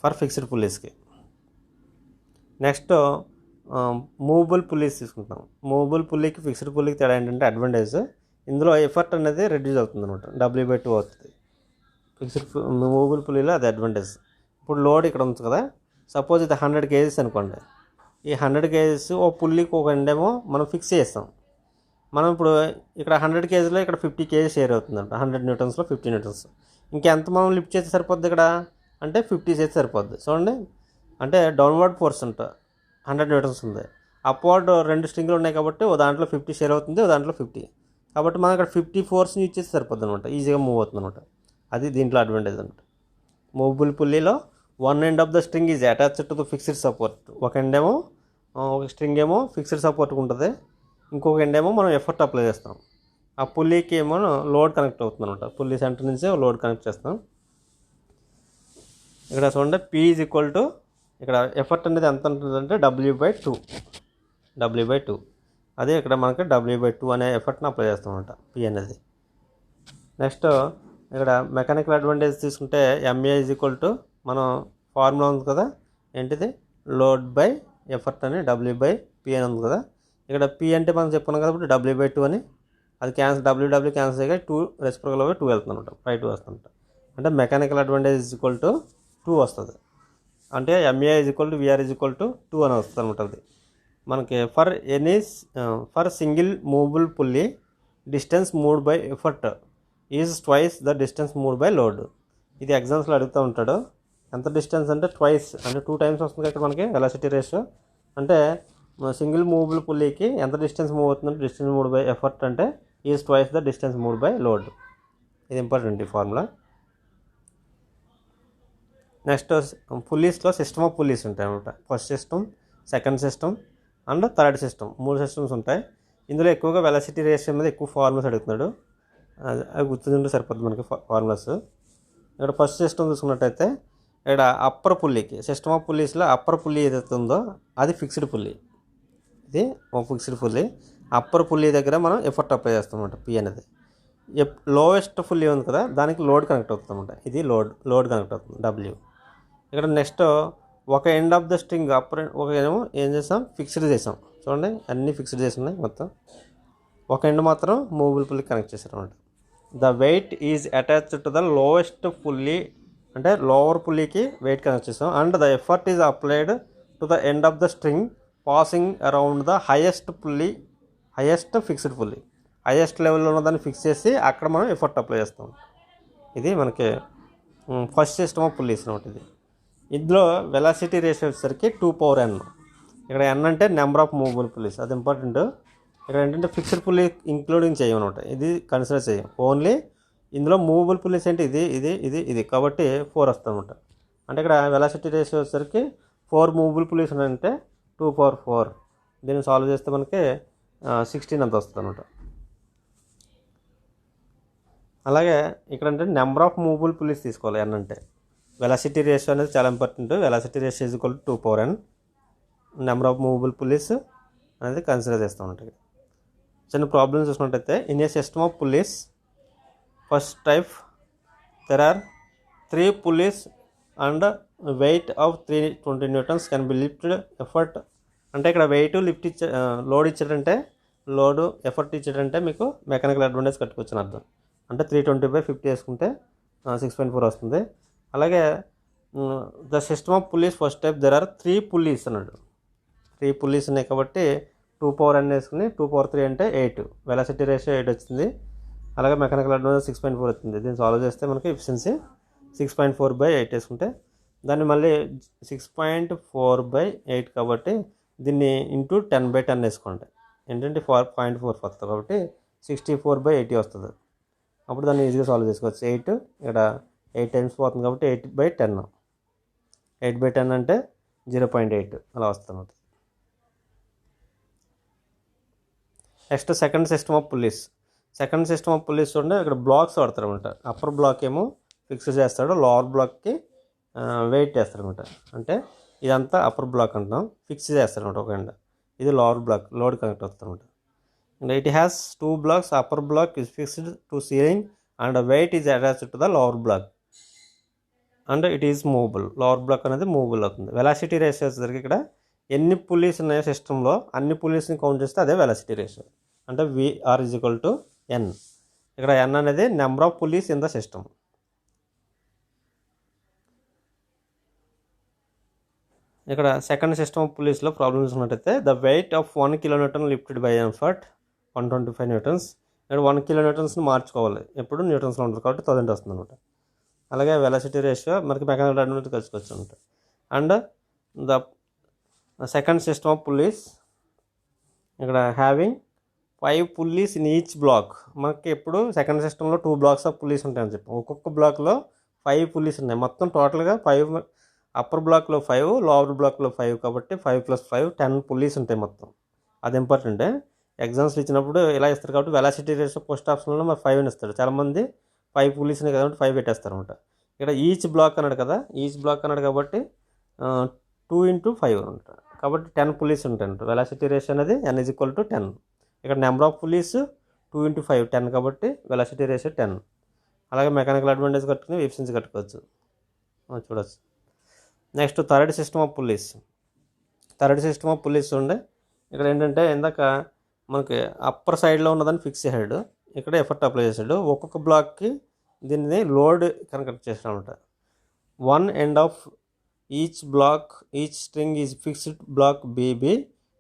ఫర్ ఫిక్స్డ్ పుల్లీస్కి. నెక్స్ట్ మూవబుల్ పుల్లీస్ తీసుకుంటాం. మూవబుల్ పుల్లీకి ఫిక్స్డ్ పుల్లీకి తేడా ఏంటంటే అడ్వాంటేజ్ ఇందులో ఎఫర్ట్ అనేది రెడ్యూస్ అవుతుంది అనమాట. W/2 అవుతుంది. ఫిక్స్డ్ మూవబుల్ పుల్లీలో అది అడ్వాంటేజ్. ఇప్పుడు లోడ్ ఇక్కడ ఉంది కదా, సపోజ్ ఇది 100 kgs అనుకోండి. ఈ 100 kgs ఓ పుల్లీకి ఒక ఎండేమో మనం ఫిక్స్ చేస్తాం. మనం ఇప్పుడు ఇక్కడ 100 kgsలో ఇక్కడ 50 kg షేర్ అవుతుందంట. 100 Newtonsలో 50 Newtons. ఇంకెంత మనం లిఫ్ట్ చేస్తే సరిపోద్ది ఇక్కడ అంటే 50 చేస్తే సరిపోద్ది. చూడండి అంటే డౌన్వర్డ్ ఫోర్స్ ఉంటుంది 100 Newtons ఉంది. అప్వర్డ్ 2 స్ట్రింగ్లు ఉన్నాయి కాబట్టి ఓ దాంట్లో 50 షేర్ అవుతుంది, ఓ దాంట్లో 50. కాబట్టి మనం ఇక్కడ 50 ఫోర్స్ని యూజ్ చేస్తే సరిపోద్ది అనమాట. ఈజీగా మూవ్ అవుతుంది అనమాట. అది దీంట్లో అడ్వాంటేజ్ అనమాట. మూవబుల్ పుల్లీలో one end of the string is attached to the fixed support. ఒక ఎండ్ ఏమో ఒక స్ట్రింగ్ ఏమో ఫిక్స్డ్ సపోర్ట్గా ఉంటుంది, ఇంకొక ఎండ్ ఏమో మనం ఎఫర్ట్ అప్లై చేస్తాం. ఆ పుల్లీకి ఏమో లోడ్ కనెక్ట్ అవుతుంది అనమాట. పుల్లీ సెంటర్ నుంచి లోడ్ కనెక్ట్ చేస్తాం. ఇక్కడ చూడండి P = ఇక్కడ ఎఫర్ట్ అనేది ఎంత ఉంటుందంటే W/2. అదే ఇక్కడ మనకి W/2 అనే ఎఫర్ట్ని అప్లై చేస్తాం అనమాట P అనేది. నెక్స్ట్ ఇక్కడ మెకానికల్ అడ్వాంటేజ్ తీసుకుంటే MA = మనం ఫార్ములా ఉంది కదా ఏంటిది లోడ్ బై ఎఫర్ట్ అని W/P అని ఉంది కదా. ఇక్కడ P అంటే మనం చెప్పుకున్నాం కాబట్టి W/2 అని అది క్యాన్సిల్ W క్యాన్సిల్ అయ్యి 2 రెసిప్రోకల్ 2 వెళ్తుంది అనమాట. 2 వస్తుంట అంటే మెకానికల్ అడ్వాంటేజ్ = 2 వస్తుంది. అంటే MA = VR = 2 అని వస్తుంది అనమాట. అది మనకి for single movable pulley distance moved by effort is twice the distance moved by load. ఇది ఎగ్జామ్స్లో అడుగుతూ ఉంటాడు. ఎంత డిస్టెన్స్ అంటే ట్వైస్ అంటే 2 times వస్తుంది ఇక్కడ మనకి వెలాసిటీ రేషియో. అంటే సింగిల్ మూవబుల్ పుల్లీకి ఎంత డిస్టెన్స్ మూవ్ అవుతుందంటే డిస్టెన్స్ మూవ్డ్ బై ఎఫర్ట్ అంటే is twice the distance moved by load. ఇది ఇంపార్టెంట్ ఈ ఫార్ములా. నెక్స్ట్ పుల్లీస్లో సిస్టమ్ ఆఫ్ పుల్లీస్ ఉంటాయి అన్నమాట. First system, second system and third system 3 systems ఉంటాయి. ఇందులో ఎక్కువగా వెలాసిటీ రేషియో మీద ఎక్కువ ఫార్ములాస్ అడుగుతున్నాడు. అది గుర్తుంటే సరిపోతుంది మనకి ఫార్ములాస్. ఇక్కడ ఫస్ట్ సిస్టమ్ చూసుకున్నట్టయితే ఇక్కడ అప్పర్ పుల్లీకి సిస్టమ్ ఆఫ్ పుల్లీస్లో అప్పర్ పుల్లీ ఏదైతే ఉందో అది ఫిక్స్డ్ పుల్లీ. ఇది ఒక ఫిక్స్డ్ పుల్లీ. అప్పర్ పుల్లీ దగ్గర మనం ఎఫర్ట్ అప్లై చేస్తాం అన్నమాట P అనేది. లోవెస్ట్ పుల్లీ ఉంది కదా దానికి లోడ్ కనెక్ట్ అవుతుంది అన్నమాట. ఇది లోడ్ కనెక్ట్ అవుతుంది W. ఇక్కడ నెక్స్ట్ ఒక end of the string upper ఒక ఏమో ఏం చేస్తాం ఫిక్స్డ్ చేసాం. చూడండి అన్నీ ఫిక్స్డ్ చేసి ఉన్నాయి మొత్తం. ఒక ఎండ్ మాత్రం మూవబుల్ పుల్లీ కనెక్ట్ చేశారు అన్నమాట. The weight is attached to the lowest pulley అంటే లోవర్ పుల్లీకి వెయిట్ కనెక్ట్ చేస్తాం. And the effort is applied to the end of the string passing around the highest fixed pulley. Highest లెవెల్లో ఉన్న దాన్ని fix చేసి అక్కడ మనం ఎఫర్ట్ అప్లై చేస్తాం. ఇది మనకి ఫస్ట్ సిస్టమ్ ఆఫ్ పుల్లీస్ అనమాట. ఇందులో వెలాసిటీ రేషియో వచ్చేసరికి 2/n. ఇక్కడ n అంటే నెంబర్ ఆఫ్ మూవబుల్ పుల్లీస్, అది ఇంపార్టెంట్. ఇక్కడ ఏంటంటే ఫిక్స్డ్ పుల్లీ ఇంక్లూడింగ్ చేయమన్నమాట. ఇది కన్సిడర్ చేయం. ఓన్లీ ఇందులో మూవబుల్ పుల్లీస్ అంటే ఇది కాబట్టి 4 వస్తుంది అనమాట. అంటే ఇక్కడ వెలాసిటీ రేషియో వచ్చేసరికి 4 మూవబుల్ పుల్లీస్ ఉన్నాయంటే 2/4. దీన్ని సాల్వ్ చేస్తే మనకి 16 అంత వస్తుంది అనమాట. అలాగే ఇక్కడ అంటే నెంబర్ ఆఫ్ మూవబుల్ పుల్లీస్ తీసుకోవాలి n అంటే. వెలాసిటీ రేషియో అనేది చాలా important. Velocity ratio is equal to 2/n. Number of movable pulleys అనేది కన్సిడర్ చేస్తూ ఉంటాయి. చిన్న ప్రాబ్లమ్స్ చూసినట్టయితే in a system of pulleys first type there are 3 pulleys and weight of 320 newtons can be lifted effort. అంటే ఇక్కడ weight lift load ఇచ్చాడంటే load effort ఇచ్చాడంటే మీకు మెకానికల్ అడ్వాంటేజ్ కట్టుకోవచ్చు అని అర్థం. అంటే 320/50 వేసుకుంటే 6.4 వస్తుంది. అలాగే the system of pulleys first type there are 3 pulleys అన్నాడు. 3 పుల్లీస్ ఉన్నాయి కాబట్టి 2/n వేసుకుని 2/3 అంటే 8. వెలాసిటీ రేషియో 8 వచ్చింది. అలాగే మెకానికల్ అడ్వాంటేజ్ 6.4 వచ్చింది. దీన్ని సాల్వ్ చేస్తే మనకి ఎఫిషియన్సీ 6.4/8 వేసుకుంటే దాన్ని మళ్ళీ 6.4/8 కాబట్టి దీన్ని ఇంటూ 10/10 వేసుకోండి. ఏంటంటే 4.4 వస్తుంది కాబట్టి 64/80 వస్తుంది. అప్పుడు దాన్ని ఈజీగా సాల్వ్ చేసుకోవచ్చు. 8 ఇక్కడ 8 టైమ్స్ పోతుంది కాబట్టి 8/10. 8/10 అంటే 0.8 అలా వస్తుంది. Next second system of pulleys. Second system of pulleys చూడండి, ఇక్కడ బ్లాక్స్ వాడతారు అనమాట. అప్పర్ బ్లాక్ ఏమో ఫిక్స్ చేస్తాడు, లోవర్ బ్లాక్కి వెయిట్ చేస్తారనమాట. అంటే ఇదంతా అప్పర్ బ్లాక్ అంటున్నాం, ఫిక్స్ చేస్తారనమాట ఒక ఎండ్. ఇది లోవర్ బ్లాక్, లోడ్ కనెక్ట్ అవుతుంది అనమాట. And it has 2 blocks. Upper block is fixed to ceiling and weight is attached to the lower block and it is movable. Lower block అనేది movable అవుతుంది. Velocity ratio వచ్చేసరికి ఇక్కడ ఎన్ని pulleys ఉన్నాయో సిస్టంలో అన్ని పుల్లీస్ని కౌంట్ చేస్తే అదే వెలాసిటీ రేషియో. అంటే VR is equal to n. ఇక్కడ n అనేది number of pulleys in the system. ఇక్కడ సెకండ్ సిస్టమ్ ఆఫ్ పుల్లీస్లో ప్రాబ్లమ్స్ ఉన్నట్టయితే the weight of 1 kilonewton lifted by effort 125 newtons. ఇక్కడ 1 కిలోన్యూటన్స్ని మార్చుకోవాలి, ఎప్పుడు న్యూటన్స్లో ఉంటుంది కాబట్టి 1000 వస్తుంది అనమాట. అలాగే వెలాసిటీ రేషియో మనకి మెకానికల్ అడ్వాంటేజ్ కలుసుకోవచ్చు అనమాట. And the second system of pulleys ఇక్కడ having 5 pulleys in each block. మనకి ఎప్పుడు సెకండ్ సిస్టంలో 2 బ్లాక్స్ ఆఫ్ పుల్లీస్ ఉంటాయని చెప్పి ఒక్కొక్క బ్లాక్లో 5 పుల్లీస్ ఉన్నాయి. మొత్తం టోటల్గా 5, అప్పర్ బ్లాక్లో 5, లోవర్ బ్లాక్లో 5 కాబట్టి 5 + 5 10 పుల్లీస్ ఉంటాయి మొత్తం. అది ఇంపార్టెంట్. ఎగ్జామ్స్ ఇచ్చినప్పుడు ఇలా ఇస్తారు కాబట్టి వెలాసిటీ రేషియో ఫస్ట్ ఆప్షన్లో మరి 5 అని ఇస్తాడు. చాలామంది 5 పుల్లీస్ ఉన్నాయి కాబట్టి 5 పెట్టేస్తారు అనమాట. ఇక్కడ ఈచ్ బ్లాక్ అన్నాడు కదా, ఈచ్ బ్లాక్ అన్నాడు కాబట్టి 2 × 5 ఉంటాయి కాబట్టి 10 పుల్లీస్ ఉంటాయి. వెలాసిటీ రేషియో అనేది n = 10. ఇక్కడ నెంబర్ ఆఫ్ పుల్లీస్ 2 × 5 10 కాబట్టి వెలాసిటీ రేషియో 10. అలాగే మెకానికల్ అడ్వాంటేజ్ కట్టుకుని ఎఫిషియన్సీ కట్టుకోవచ్చు, చూడవచ్చు. Next third system of pulleys. Third system of pulleys చూడండి, ఇక్కడ ఏంటంటే ఇందాక మనకి అప్పర్ సైడ్లో ఉన్నదాన్ని ఫిక్స్ చేసాడు, ఇక్కడ ఎఫర్ట్ అప్లై చేశాడు. ఒక్కొక్క బ్లాక్కి దీన్ని లోడ్ కనెక్ట్ చేసాడు అనమాట. 1 end of each block, each string is fixed block BB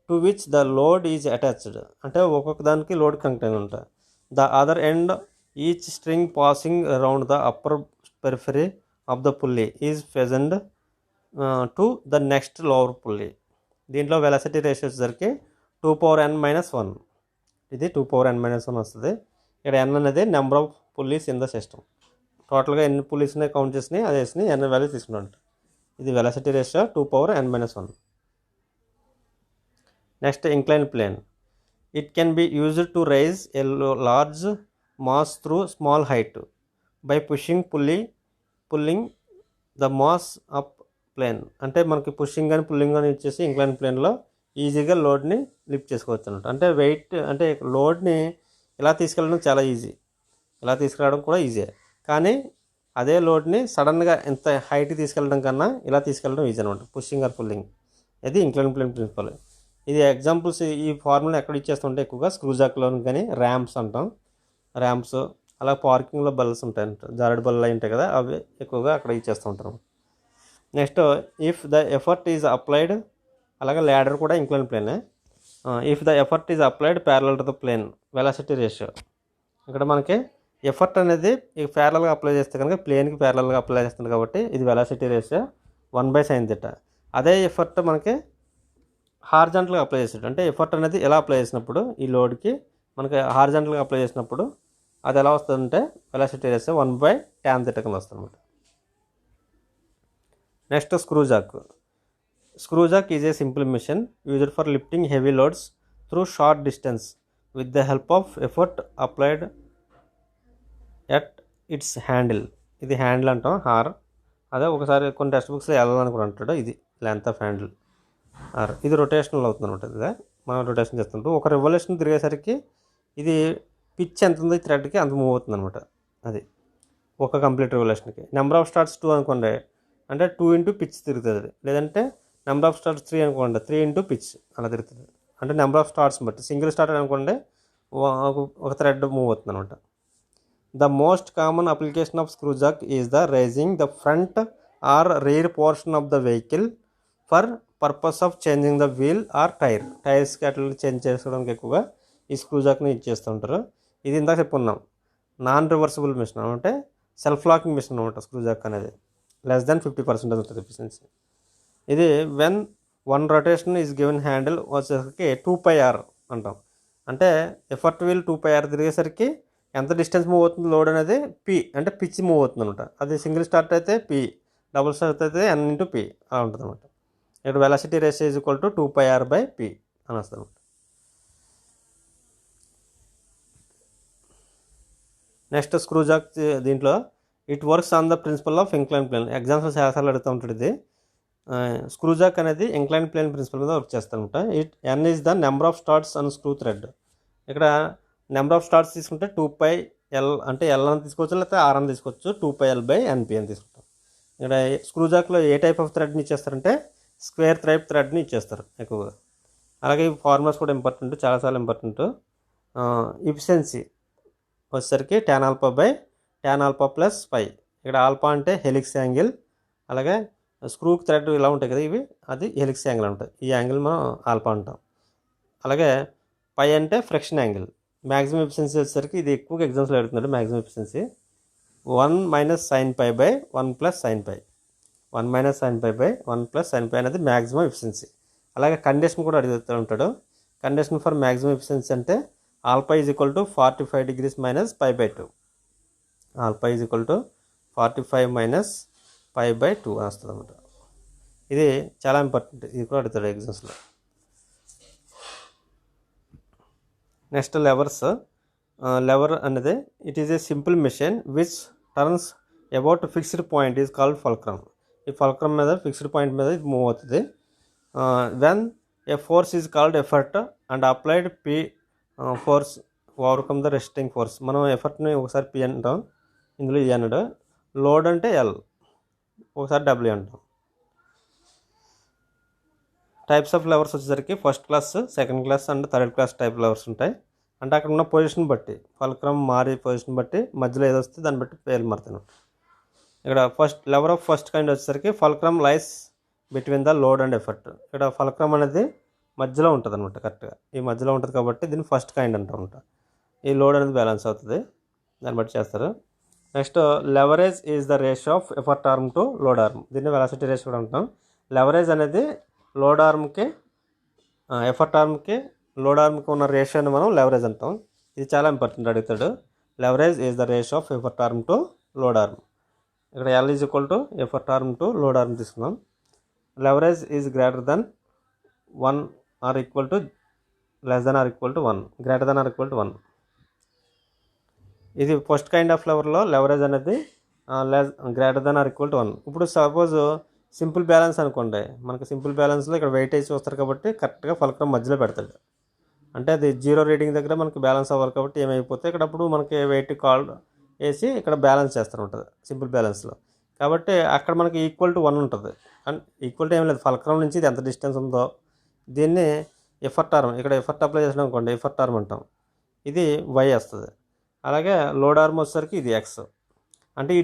to which the load is attached. అంటే ఒక్కొక్క దానికి లోడ్ కనెక్ట్ అయి ఉంటాయి. The other end each string passing around the upper periphery of the pulley is fastened to the next lower pulley. దీంట్లో velocity ratio వచ్చేసరికి 2/n - 1. ఇది 2/n - 1 వస్తుంది. ఇక్కడ n అనేది number of pulleys in the system. టోటల్గా ఎన్ని పుల్లీస్ని count చేసినాయి అది వేసినాయి n వాల్యూ తీసుకున్నాడు. ఇది velocity ratio 2/n - 1. Next incline plane. It can be used to raise a large mass through small height by pulling the mass up plane. అంటే మనకి pushing కానీ pulling కానీ ఇచ్చేసి ఇంక్లైన్ ప్లేన్లో ఈజీగా లోడ్ని లిఫ్ట్ చేసుకోవచ్చు అన్నమాట. అంటే వెయిట్ అంటే లోడ్ని ఇలా తీసుకెళ్ళడం చాలా ఈజీ, ఇలా తీసుకురావడం కూడా ఈజీ. కానీ అదే లోడ్ని సడన్గా ఎంత హైట్ తీసుకెళ్ళడం కన్నా ఇలా తీసుకెళ్ళడం ఈజీ అనమాట, పుషింగ్ ఆర్ పుల్లింగ్. ఇది ఇంక్లైన్ ప్లేన్ ప్రిన్సిపల్. ఇది ఎగ్జాంపుల్స్ ఈ ఫార్ములా ఎక్కడ ఇచ్చేస్తుంటే ఎక్కువగా స్క్రూజాక్లో కానీ ర్యాంప్స్ అంటాం, ర్యాంప్స్. అలా పార్కింగ్లో బల్స్ ఉంటాయి, జారెడ్ బల్లు అయి ఉంటాయి కదా, అవి ఎక్కువగా అక్కడ ఇచ్చేస్తూ ఉంటారు. Next if the effort is applied, అలాగే ల్యాడర్ కూడా ఇంక్లైన్ ప్లేనే. If the effort is applied parallel to the plane, velocity ratio. ఇక్కడ మనకి ఎఫర్ట్ అనేది ప్యారలల్గా అప్లై చేస్తే కనుక ప్లేన్కి ప్యారలల్గా అప్లై చేస్తుంది కాబట్టి ఇది వెలాసిటీ రేషియో 1/sin θ. అదే ఎఫర్ట్ మనకి హార్జాంటల్గా అప్లై చేసేది, అంటే ఎఫర్ట్ అనేది ఎలా అప్లై చేసినప్పుడు ఈ లోడ్కి మనకి హార్జాంటల్గా అప్లై చేసినప్పుడు అది ఎలా వస్తుందంటే వెలాసిటీ రేషియో 1/tan θ కింద వస్తుంది అనమాట. Next screw Jack. Screw jack is a simple machine used for lifting heavy loads through short distance with the help of effort applied at its handle. ఇది హ్యాండిల్ అంటాం, hour. అదే ఒకసారి కొన్ని text బుక్స్లో వెళ్ళాలని కూడా అంటాడు. ఇది లెంత్ ఆఫ్ హ్యాండిల్ ఆర్. ఇది రొటేషనల్ అవుతుంది అనమాట. ఇదే మనం రొటేషన్ చేస్తుంటాం. ఒక రెవల్యూషన్ తిరిగేసరికి ఇది పిచ్ ఎంత ఉంది థ్రెడ్కి అంత మూవ్ అవుతుంది అనమాట. అది ఒక కంప్లీట్ రెవల్యూషన్కి. నెంబర్ ఆఫ్ స్టార్ట్స్ 2 అనుకోండి, అంటే 2 ఇంటూ పిచ్ తిరుగుతుంది. లేదంటే నెంబర్ ఆఫ్ స్టార్ట్స్ 3 అనుకోండి, 3 ఇంటూ పిచ్ అలా తిరుగుతుంది. అంటే నెంబర్ ఆఫ్ స్టార్ట్స్ బట్టి. సింగిల్ స్టార్ట్ అనుకోండి, ఒక థ్రెడ్ మూవ్ అవుతుంది అనమాట. The most common application of screw jack is the raising the front or rear portion of the vehicle for purpose of changing the wheel or tyre. టైర్స్కి అట్లా change చేసుకోవడానికి ఎక్కువగా ఈ screw జాక్ని use చేస్తూ ఉంటారు. ఇది ఇందాక చెప్పుకున్నాం, నాన్ రివర్సిబుల్ మిషన్ అంటే సెల్ఫ్ లాకింగ్ మిషన్ అనమాట. స్క్రూ జాక్ అనేది లెస్ దాన్ 50% ఉంటుంది ఎఫిషియన్సీ. ఇది when 1 rotation is given handle వచ్చేసరికి 2πr అంటాం. అంటే ఎఫర్ట్ వీల్ 2πr తిరిగేసరికి ఎంత డిస్టెన్స్ మూవ్ అవుతుంది లోడ్ అనేది పి, అంటే పిచ్ మూవ్ అవుతుంది అనమాట. అది సింగిల్ స్టార్ట్ అయితే పి, డబుల్ స్టార్ట్ అయితే n ఇంటూ పి అలా ఉంటుంది అనమాట. ఇక్కడ velocity ratio is equal to 2πr/p అని వస్తుంది అనమాట. Next screw jack. దీంట్లో it works on the principle of incline plane. ఎగ్జామ్స్లో చాలాసార్లు అడుగుతూ ఉంటుంది ఇది. స్క్రూ జాక్ అనేది ఇంక్లైన్ ప్లేన్ ప్రిన్సిపల్ మీద వర్క్ చేస్తానమాట. n is the number of starts and screw thread. ఇక్కడ నెంబర్ ఆఫ్ స్టార్ట్స్ తీసుకుంటే 2πl, అంటే l అని తీసుకోవచ్చు, లేకపోతే r అని తీసుకోవచ్చు. 2πl/np అని తీసుకుంటాం. ఇక్కడ స్క్రూ జాక్లో ఏ టైప్ ఆఫ్ థ్రెడ్ని ఇచ్చేస్తారంటే స్క్వేర్ టైప్ థ్రెడ్ని ఇచ్చేస్తారు ఎక్కువగా. అలాగే ఈ ఫార్ములాస్ కూడా ఇంపార్టెంట్, చాలాసార్లు ఇంపార్టెంట్. ఎఫిషియన్సీ వచ్చేసరికి tan α ప్లస్ π. ఇక్కడ ఆల్ఫా అంటే హెలిక్స్ యాంగిల్, అలాగే స్క్రూ థ్రెడ్ ఇలా ఉంటాయి కదా, ఇవి అది హెలిక్స్ యాంగిల్ ఉంటుంది. ఈ యాంగిల్ మనం ఆల్ఫా అంటాం. అలాగే π అంటే ఫ్రిక్షన్ యాంగిల్. మ్యాక్సిమం ఎఫిషియన్సీ వచ్చేసరికి ఇది ఎక్కువగా ఎగ్జామ్స్లో అడుగుతున్నాడు. Maximum efficiency 1 - sin π/1 + sin π. 1 - sin π/1 + sin π అనేది మ్యాక్సిమం ఎఫిషియన్సీ. అలాగే కండిషన్ కూడా అడుగుతూ ఉంటాడు. కండిషన్ ఫర్ మ్యాక్సిమం ఎఫిషియన్సీ అంటే alpha is equal to 45 degrees - π/2. Alpha is equal to 45 - π/2 అని వస్తుంది అనమాట. ఇది చాలా ఇంపార్టెంట్, ఇది కూడా అడుగుతాడు ఎగ్జామ్స్లో. Next levers. లెవర్ అనేది it is A simple machine which turns about fixed point is called fulcrum. ఈ ఫల్క్రమ్ మీద ఫిక్స్డ్ పాయింట్ మీద ఇది మూవ్ అవుతుంది. When a force is called effort and applied P force overcome the resisting force. మనం ఎఫర్ట్ని ఒకసారి P అంటాం, ఇందులో ఈ అన్నాడు. లోడ్ అంటే ఎల్, ఒకసారి డబ్ల్యూ అంటాం. టైప్స్ ఆఫ్ లెవర్స్ వచ్చేసరికి first class, second class and third clause type levers ఉంటాయి. అంటే అక్కడ ఉన్న పొజిషన్ బట్టి, ఫల్క్రమ్ మారి పొజిషన్ బట్టి మధ్యలో ఏదో వస్తే దాన్ని బట్టి పేర్లు మారుతాను. ఇక్కడ first lever of first kind వచ్చేసరికి fulcrum lies between the load and effort. ఇక్కడ ఫల్క్రమ్ అనేది మధ్యలో ఉంటుంది అనమాట, కరెక్ట్గా ఈ మధ్యలో ఉంటుంది కాబట్టి దీన్ని ఫస్ట్ కైండ్ అంటామంట. ఈ లోడ్ అనేది బ్యాలెన్స్ అవుతుంది, దాన్ని బట్టి చేస్తారు. Next leverage is the ratio of effort arm to load arm. దీన్ని వెలాసిటీ రేషియో కూడా అంటాం. లెవరేజ్ అనేది లోడ్ ఆర్మ్కి, ఎఫర్ట్ ఆర్మ్కి, లోడ్ ఆర్మ్కి ఉన్న రేషియోని మనం లెవరేజ్ అంటాం. ఇది చాలా ఇంపార్టెంట్, అడుగుతాడు. Leverage is the ratio of effort arm to load arm. ఇక్కడ L is equal to effort arm to load arm తీసుకున్నాం. Leverage is greater than 1 or equal to less than or equal to 1, greater than or equal to 1. ఇది first kind of లెవర్లో leverage అనేది greater than or equal to 1. ఇప్పుడు suppose simple balance అనుకోండి, మనకి simple బ్యాలెన్స్లో ఇక్కడ weightage చూస్తారు కాబట్టి కరెక్ట్గా ఫల్క్రమ్ మధ్యలో పెడతాడు. అంటే అది 0 రీడింగ్ దగ్గర మనకి బ్యాలెన్స్ అవ్వాలి కాబట్టి ఏమైపోతే ఇక్కడ అప్పుడు మనకి వెయిట్ కాల్ వేసి ఇక్కడ బ్యాలెన్స్ చేస్తూ ఉంటుంది సింపుల్ బ్యాలెన్స్లో. కాబట్టి అక్కడ మనకి ఈక్వల్ టు 1 ఉంటుంది. అండ్ ఈక్వల్ టు ఏం లేదు, ఫల్క్రమ్ నుంచి ఇది ఎంత డిస్టెన్స్ ఉందో దీన్ని ఎఫర్ట్ ఆర్మ్, ఇక్కడ ఎఫర్ట్ అప్లై చేసినాం అనుకోండి ఎఫర్ట్ ఆర్మ్ అంటాం, ఇది వై వస్తుంది. అలాగే లోడ్ ఆర్మ్ వచ్చేసరికి ఇది ఎక్స్. అంటే ఈ